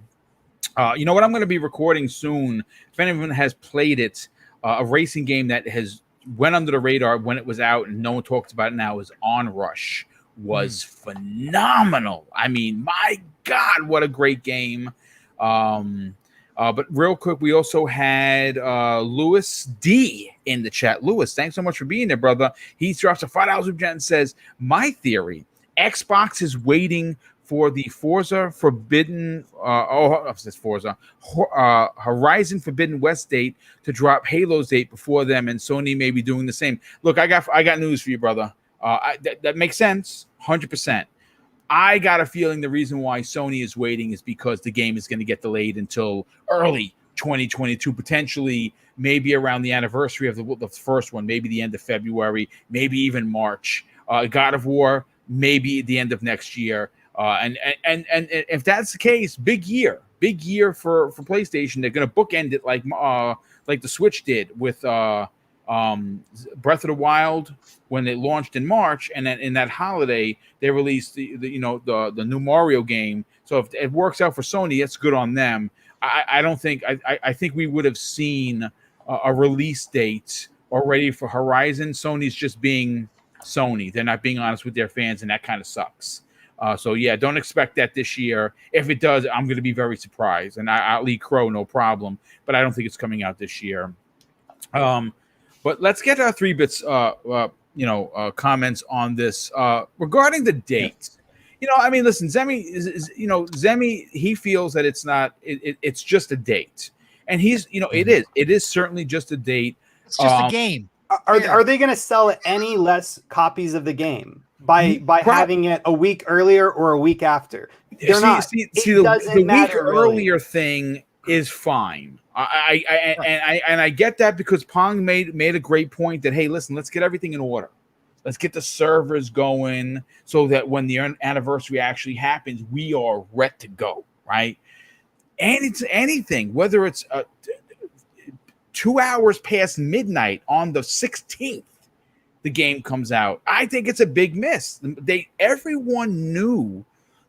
You know what? I'm going to be recording soon. If anyone has played it, a racing game that has went under the radar when it was out and no one talks about it now is Onrush. Was phenomenal. I mean, my God, what a great game. But real quick, we also had Lewis D in the chat. Lewis, thanks so much for being there, brother. He drops a $5 super chat and says, "My theory, Xbox is waiting for the Forza Forbidden Horizon Forbidden West date to drop Halo's date before them, and Sony may be doing the same." Look, I got news for you, brother. That makes sense, 100%. I got a feeling the reason why Sony is waiting is because the game is going to get delayed until early 2022, potentially maybe around the anniversary of the first one, maybe the end of February, maybe even March. God of War, maybe the end of next year. And if that's the case, big year for PlayStation. They're going to bookend it like the Switch did with Breath of the Wild when it launched in March, and then in that holiday they released the new Mario game. So if it works out for Sony, it's good on them. I don't think I think we would have seen a release date already for Horizon. Sony's just being Sony. They're not being honest with their fans, and that kind of sucks. So yeah, don't expect that this year. If it does, I'm going to be very surprised, and I'll eat crow, no problem. But I don't think it's coming out this year. But let's get our 3-bits, comments on this regarding the date. I mean, listen, Zemi, he feels that it's not. It's just a date, and he's, it is certainly just a date. It's just a game. Are they going to sell any less copies of the game by having it a week earlier or a week after? They're not. The week earlier thing is fine. I get that, because Pong made a great point that, hey, listen, let's get everything in order. Let's get the servers going so that when the anniversary actually happens, we are ready to go, right? And it's anything, whether it's 2 hours past midnight on the 16th, the game comes out. I think it's a big miss. Everyone knew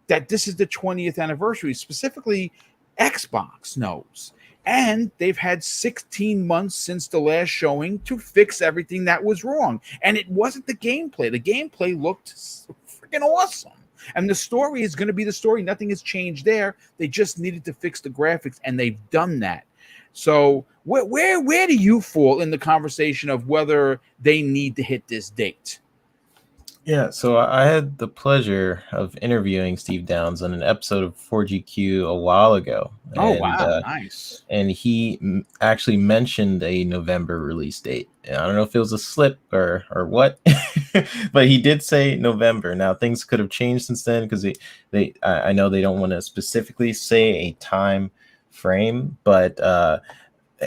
that this is the 20th anniversary, specifically Xbox knows. And they've had 16 months since the last showing to fix everything that was wrong. And it wasn't the gameplay. The gameplay looked freaking awesome. And the story is going to be the story. Nothing has changed there. They just needed to fix the graphics, and they've done that. So where do you fall in the conversation of whether they need to hit this date? Yeah, so I had the pleasure of interviewing Steve Downs on an episode of 4GQ a while ago. Oh, wow, nice. And he actually mentioned a November release date. I don't know if it was a slip or what, but he did say November. Now, things could have changed since then, because I know they don't want to specifically say a time frame, but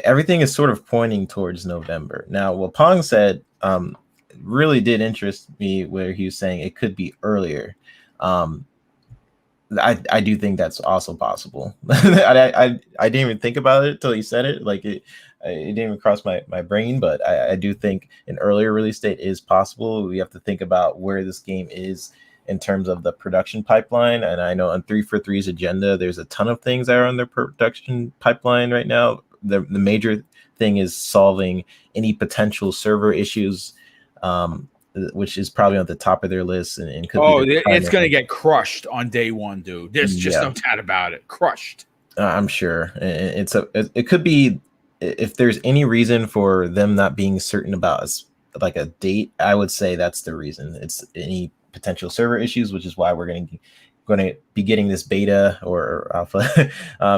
everything is sort of pointing towards November. Now, what Pong said really did interest me, where he was saying it could be earlier. I do think that's also possible. I didn't even think about it till you said it. Like it didn't even cross my brain, but I do think an earlier release date is possible. We have to think about where this game is in terms of the production pipeline. And I know on 343's agenda, there's a ton of things that are on their production pipeline right now. The major thing is solving any potential server issues, which is probably on the top of their list, and could it's going to get crushed on day one, dude. There's just no doubt about it. Crushed. I'm sure it could be, if there's any reason for them not being certain about like a date, I would say that's the reason. It's any potential server issues, which is why we're going to be getting this beta or alpha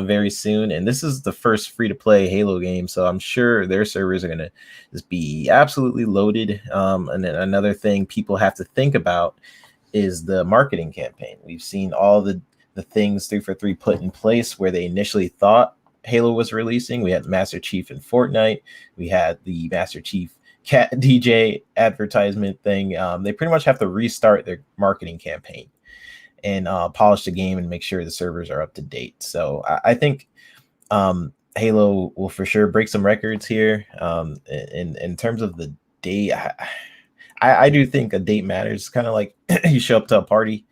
very soon. And this is the first free-to-play Halo game, so I'm sure their servers are going to just be absolutely loaded. And then another thing people have to think about is the marketing campaign. We've seen all the things 343 put in place where they initially thought Halo was releasing. We had Master Chief in Fortnite. We had the Master Chief Cat DJ advertisement thing. They pretty much have to restart their marketing campaign and polish the game and make sure the servers are up to date. So I think Halo will for sure break some records here. In terms of the date, I do think a date matters. It's kind of like you show up to a party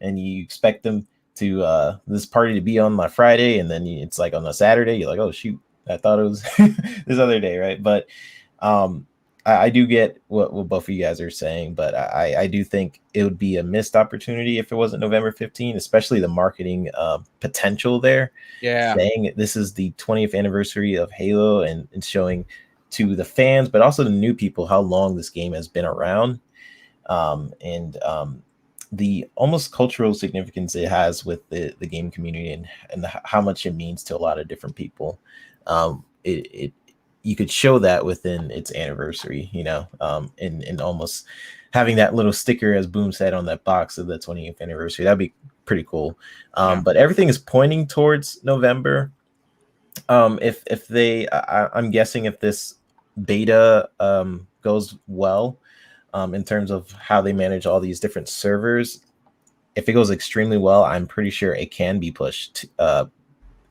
and you expect them to this party to be on my Friday, and then it's like on a Saturday. You're like, oh shoot, I thought it was this other day, right? But I do get what both of you guys are saying, but I do think it would be a missed opportunity if it wasn't November 15, especially the marketing potential there. Yeah. Saying this is the 20th anniversary of Halo and showing to the fans, but also the new people, how long this game has been around. And the almost cultural significance it has with the game community and how much it means to a lot of different people. you could show that within its anniversary, and almost having that little sticker, as Boom said, on that box of the 20th anniversary. That'd be pretty cool. But everything is pointing towards November. If they, I'm guessing if this beta goes well, in terms of how they manage all these different servers, if it goes extremely well, I'm pretty sure it can be pushed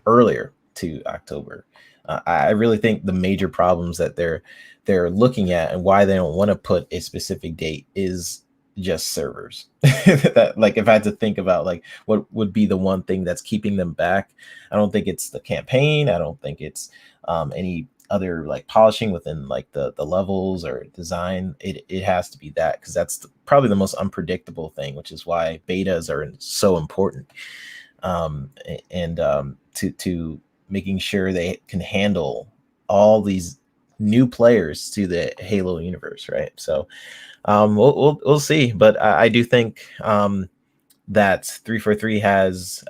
earlier to October. I really think the major problems that they're looking at and why they don't want to put a specific date is just servers. That, like, if I had to think about like what would be the one thing that's keeping them back, I don't think it's the campaign. I don't think it's any other like polishing within like the levels or design. It has to be that, because that's probably the most unpredictable thing, which is why betas are so important. To making sure they can handle all these new players to the Halo universe, right? So we'll see, but I do think that 343 has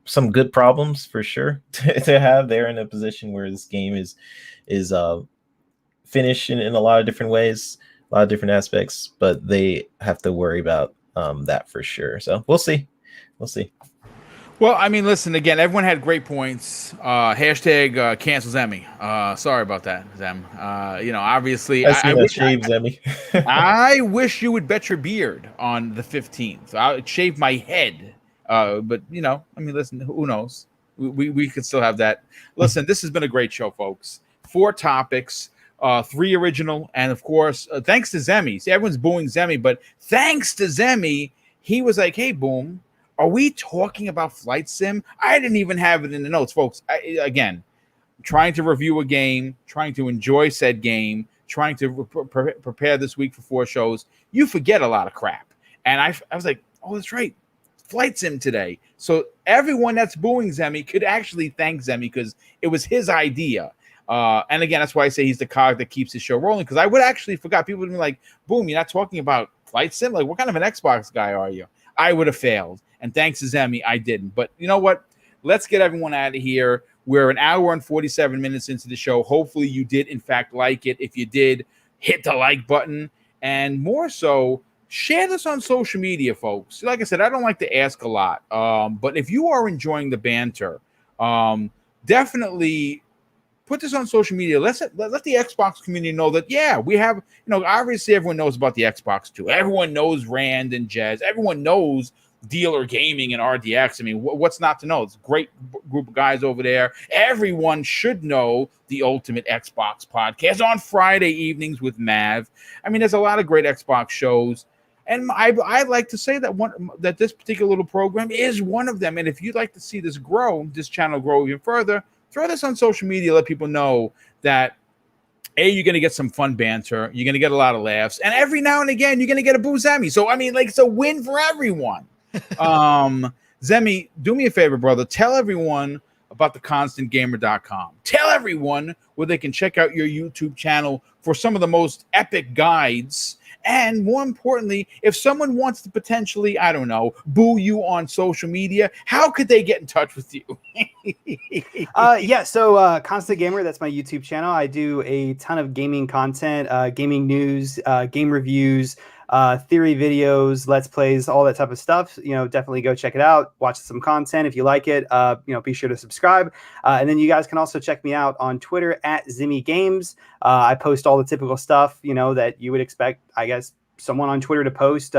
some good problems for sure to have. They're in a position where this game is finished in a lot of different ways, a lot of different aspects, but they have to worry about that for sure. So we'll see. Well, I mean, listen, again, everyone had great points. Hashtag cancel Zemi. Sorry about that, Zem. Obviously, I wish shave Zemi. I wish you would bet your beard on the 15th. I would shave my head. But, I mean, listen, who knows? We could still have that. Listen, this has been a great show, folks. 4 topics, 3 original, and, of course, thanks to Zemi. See, everyone's booing Zemi, but thanks to Zemi, he was like, hey, Boom, are we talking about Flight Sim? I didn't even have it in the notes, folks. Again, trying to review a game, trying to enjoy said game, trying to prepare this week for 4 shows. You forget a lot of crap. And I was like, oh, that's right. Flight Sim today. So everyone that's booing Zemi could actually thank Zemi because it was his idea. And again, that's why I say he's the cog that keeps the show rolling, because I would actually forgot. People would be like, Boom, you're not talking about Flight Sim? Like, what kind of an Xbox guy are you? I would have failed. And thanks to Zemi, I didn't. But you know what? Let's get everyone out of here. We're an hour and 47 minutes into the show. Hopefully you did, in fact, like it. If you did, hit the like button. And more so, share this on social media, folks. Like I said, I don't like to ask a lot. But if you are enjoying the banter, definitely put this on social media. Let the Xbox community know that, yeah, we have, obviously everyone knows about the Xbox too. Everyone knows Rand and Jez. Everyone knows Dealer Gaming and RDX. I mean, what's not to know? It's a great group of guys over there. Everyone should know the Ultimate Xbox Podcast on Friday evenings with Mav. I mean, there's a lot of great Xbox shows. And I'd like to say that this particular little program is one of them. And if you'd like to see this channel grow even further, throw this on social media. Let people know that, you're going to get some fun banter. You're going to get a lot of laughs. And every now and again, you're going to get a Boo Zemi. So, I mean, like, it's a win for everyone. Zemi, do me a favor, brother. Tell everyone about theconstantgamer.com. Tell everyone where they can check out your YouTube channel for some of the most epic guides. And more importantly, if someone wants to potentially, I don't know, boo you on social media, how could they get in touch with you? So Constant Gamer, that's my YouTube channel. I do a ton of gaming content, gaming news, game reviews, theory videos, let's plays, all that type of stuff. Definitely go check it out. Watch some content if you like it. Be sure to subscribe. And then you guys can also check me out on Twitter at Zimmy Games. I post all the typical stuff, that you would expect, I guess, someone on Twitter to post,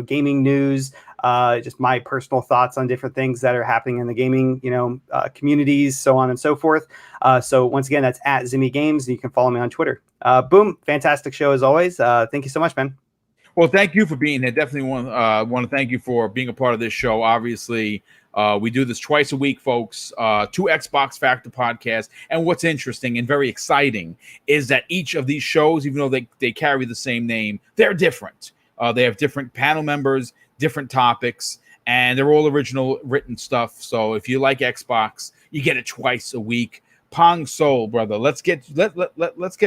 gaming news, just my personal thoughts on different things that are happening in the gaming, communities, so on and so forth. So once again, that's at Zimmy Games, and you can follow me on Twitter. Boom, fantastic show as always. Thank you so much, man. Well, thank you for being here. Definitely want to thank you for being a part of this show. Obviously, we do this twice a week, folks. 2 Xbox Factor podcasts. And what's interesting and very exciting is that each of these shows, even though they carry the same name, they're different. They have different panel members, different topics, and they're all original written stuff. So if you like Xbox, you get it twice a week. Pong Soul, brother. Let's get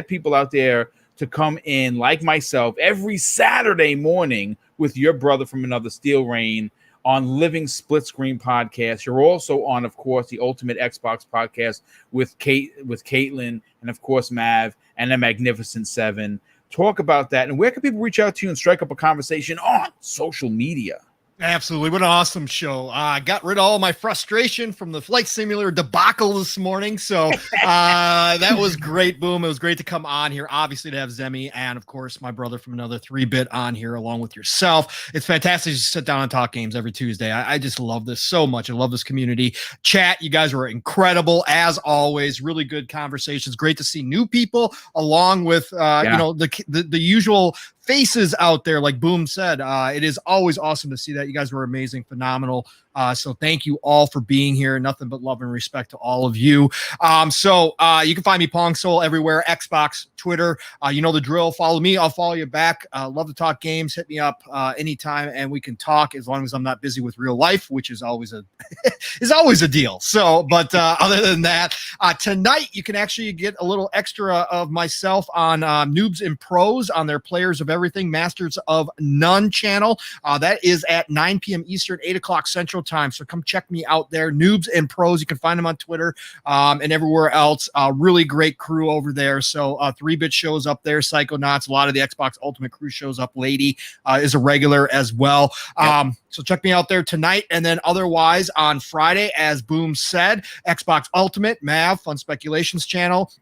people out there to come in like myself every Saturday morning with your brother from another Steel Rain on Living Split Screen Podcast. You're also on, of course, the Ultimate Xbox Podcast with Caitlin, and of course Mav and the Magnificent Seven. Talk about that, and where can people reach out to you and strike up a conversation on social media? Absolutely. What an awesome show. I got rid of all my frustration from the flight simulator debacle this morning. So that was great. Boom. It was great to come on here, obviously, to have Zemi and, of course, my brother from another 3-bit on here along with yourself. It's fantastic to sit down and talk games every Tuesday. I just love this so much. I love this community. Chat, you guys were incredible as always. Really good conversations. Great to see new people along with, you know, the usual faces out there, like Boom said. It is always awesome to see that. You guys were amazing, phenomenal. So thank you all for being here. Nothing but love and respect to all of you. So you can find me Pong Soul everywhere, Xbox, Twitter. You know the drill. Follow me. I'll follow you back. Love to talk games. Hit me up anytime and we can talk, as long as I'm not busy with real life, which is always a is always a deal. So, but other than that, tonight you can actually get a little extra of myself on Noobs and Pros on their Players of Everything, Masters of None channel. That is at 9 p.m. Eastern, 8 o'clock Central Time. So come check me out there. Noobs and Pros. You can find them on Twitter and everywhere else. Really great crew over there. So 3-bit shows up there. Psychonauts. A lot of the Xbox Ultimate crew shows up. Lady is a regular as well. So check me out there tonight. And then otherwise on Friday, as Boom said, Xbox Ultimate, Mav, Fun Speculations channel,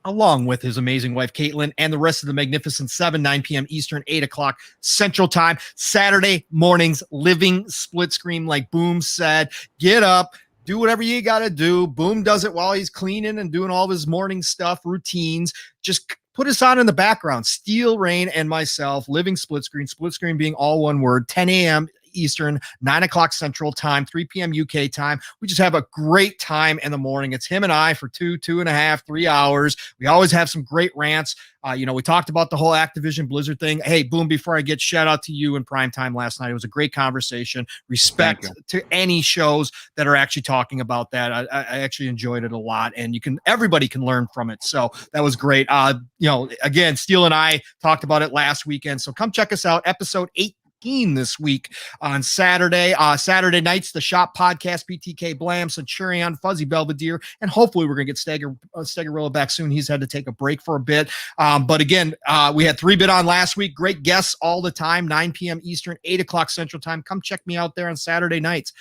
along with his amazing wife, Caitlin, and the rest of the Magnificent Seven, 9 p.m. Eastern, 8 o'clock Central Time. Saturday mornings, Living Split Screen, like Boom said. Get up, do whatever you got to do. Boom does it while he's cleaning and doing all of his morning stuff, routines. Just put us on in the background. Steel Rain and myself, Living Split Screen being all one word, 10 a.m. Eastern, 9 o'clock Central Time, 3 p.m. UK time. We just have a great time in the morning. It's him and I for 2.5, 3 hours. We always have some great rants. You know, we talked about the whole Activision Blizzard thing. Hey, Boom, before I get, shout out to you in prime time last night. It was a great conversation. Respect to any shows that are actually talking about that. I actually enjoyed it a lot, and everybody can learn from it. So that was great. You know, again, Steele and I talked about it last weekend. So come check us out. Episode 8 this week on Saturday. Saturday nights, the Shop Podcast, BTK Blam, Centurion, Fuzzy Belvedere, and hopefully we're going to get Stegarilla back soon. He's had to take a break for a bit. But again, we had 3-bit on last week. Great guests all the time, 9 p.m. Eastern, 8 o'clock Central Time. Come check me out there on Saturday nights.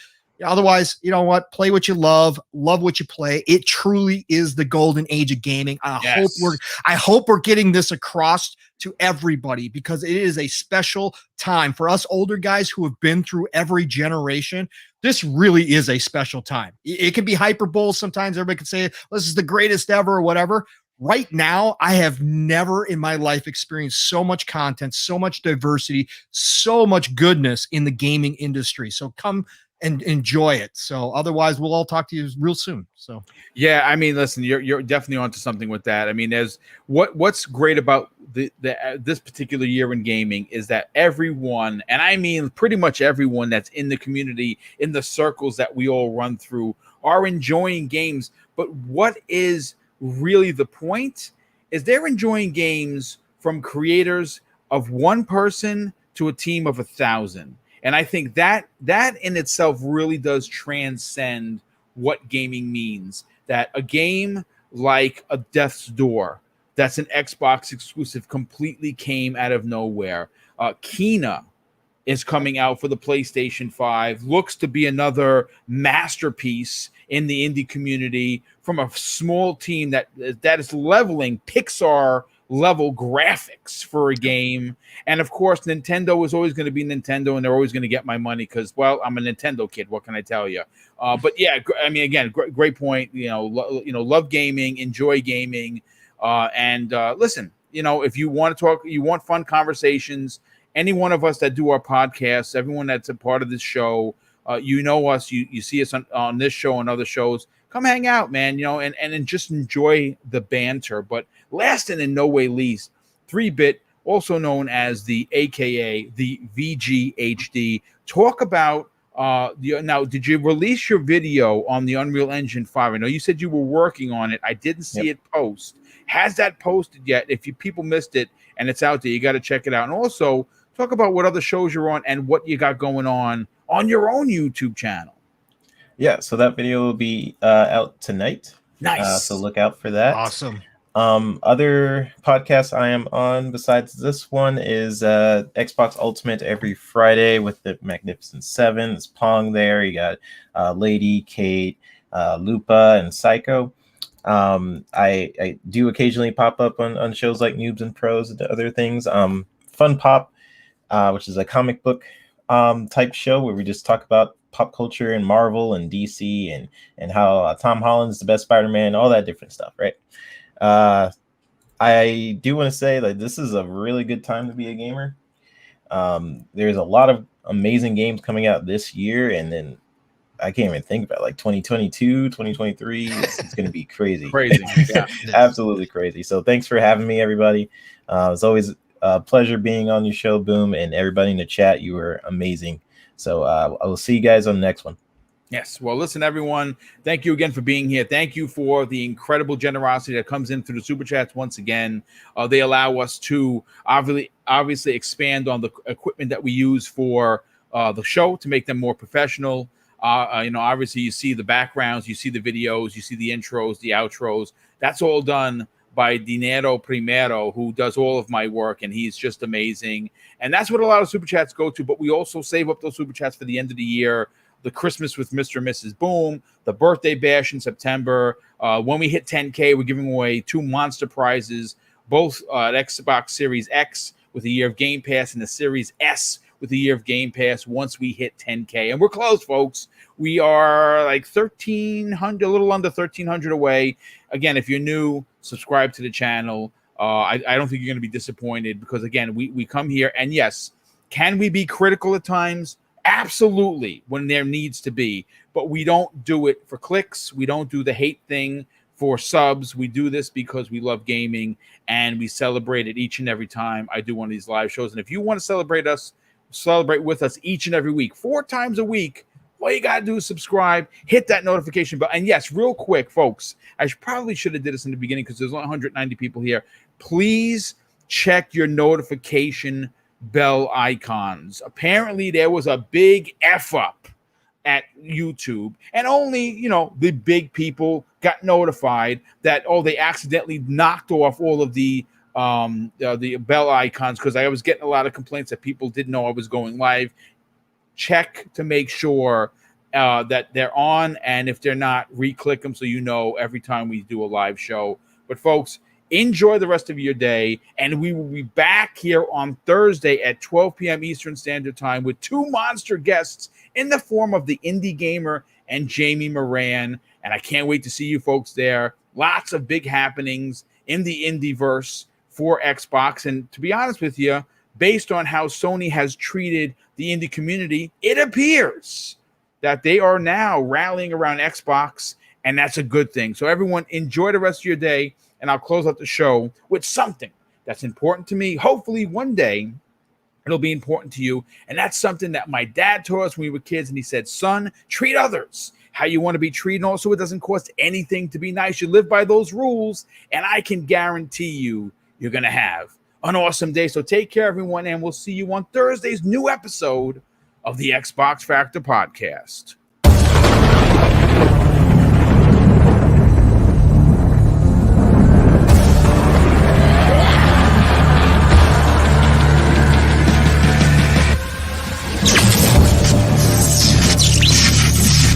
Otherwise, you know what? Play what you love what you play. It truly is the golden age of gaming. I hope we're getting this across to everybody, because it is a special time for us older guys who have been through every generation. This really is a special time. It can be hyperbole sometimes. Everybody can say this is the greatest ever or whatever. Right now, I have never in my life experienced so much content, so much diversity, so much goodness in the gaming industry. So come and enjoy it. So otherwise, we'll all talk to you real soon. So yeah, I mean, listen, you're definitely onto something with that. I mean, there's what's great about this particular year in gaming is that everyone, and I mean pretty much everyone that's in the community, in the circles that we all run through, are enjoying games. But what is really the point is they're enjoying games from creators of one person to a team of 1,000. And I think that in itself really does transcend what gaming means. That a game like a Death's Door, that's an Xbox exclusive, completely came out of nowhere. Kena is coming out for the PlayStation 5. Looks to be another masterpiece in the indie community from a small team that is leveling Pixar level graphics for a game. And of course, Nintendo is always going to be Nintendo, and they're always going to get my money because, well, I'm a Nintendo kid. What can I tell you? But yeah, I mean, again, great point. Love gaming, enjoy gaming, and listen. If you want to talk, you want fun conversations. Any one of us that do our podcasts, everyone that's a part of this show, you know us. You see us on this show and other shows. Come hang out, man. And just enjoy the banter. But last and in no way least, 3-bit, also known as the AKA the VGHD. Talk about now. Did you release your video on the Unreal Engine 5? I know you said you were working on it. I didn't see it post. Has that posted yet? If people missed it and it's out there, you got to check it out. And also talk about what other shows you're on and what you got going on on your own YouTube channel. Yeah, so that video will be out tonight. Nice. So look out for that. Awesome. Other podcasts I am on besides this one is Xbox Ultimate every Friday with the Magnificent Seven. It's Pong there. You got Lady, Kate, Lupa, and Psycho. I do occasionally pop up on shows like Noobs and Pros and other things. Fun Pop, which is a comic book type show where we just talk about pop culture and Marvel and DC and how Tom Holland's the best Spider-Man, all that different stuff, right? I do want to say that this is a really good time to be a gamer. There's a lot of amazing games coming out this year, and then I can't even think about it, like 2022, 2023. It's going to be crazy. Crazy. Yeah. Absolutely crazy. So thanks for having me, everybody. It's always a pleasure being on your show, Boom, and everybody in the chat. You were amazing. So I will see you guys on the next one. Yes. Well, listen, everyone, thank you again for being here. Thank you for the incredible generosity that comes in through the Super Chats once again. They allow us to obviously expand on the equipment that we use for the show to make them more professional. Obviously, you see the backgrounds, you see the videos, you see the intros, the outros. That's all done by Dinero Primero, who does all of my work, and he's just amazing. And that's what a lot of Super Chats go to, but we also save up those Super Chats for the end of the year. The Christmas with Mr. and Mrs. Boom, the birthday bash in September. When we hit 10K, we're giving away 2 monster prizes, both at Xbox Series X with a year of Game Pass and the Series S with a year of Game Pass once we hit 10K. And we're close, folks. We are like 1,300, a little under 1,300 away. Again, if you're new, subscribe to the channel. I don't think you're going to be disappointed because, again, we come here. And, yes, can we be critical at times? Absolutely, when there needs to be, but we don't do it for clicks. We don't do the hate thing for subs. We do this because we love gaming and we celebrate it each and every time I do one of these live shows. And if you want to celebrate with us each and every week, 4 times a week, all you got to do is subscribe, hit that notification bell. And yes, real quick, folks, I probably should have did this in the beginning because there's only 190 people here. Please check your notification bell icons. Apparently there was a big F up at YouTube, and only the big people got notified that they accidentally knocked off all of the bell icons, because I was getting a lot of complaints that people didn't know I was going live. Check to make sure that they're on, and if they're not, re-click them so every time we do a live show. But folks, enjoy the rest of your day, and we will be back here on Thursday at 12 p.m. Eastern Standard Time with 2 monster guests in the form of the Indie Gamer and Jamie Moran, and I can't wait to see you folks there. Lots of big happenings in the Indieverse for Xbox, and to be honest with you, based on how Sony has treated the indie community, it appears that they are now rallying around Xbox, and that's a good thing. So everyone, enjoy the rest of your day. And I'll close out the show with something that's important to me. Hopefully one day it'll be important to you. And that's something that my dad taught us when we were kids. And he said, son, treat others how you want to be treated. Also, it doesn't cost anything to be nice. You live by those rules. And I can guarantee you're going to have an awesome day. So take care, everyone. And we'll see you on Thursday's new episode of the Xbox Factor Podcast.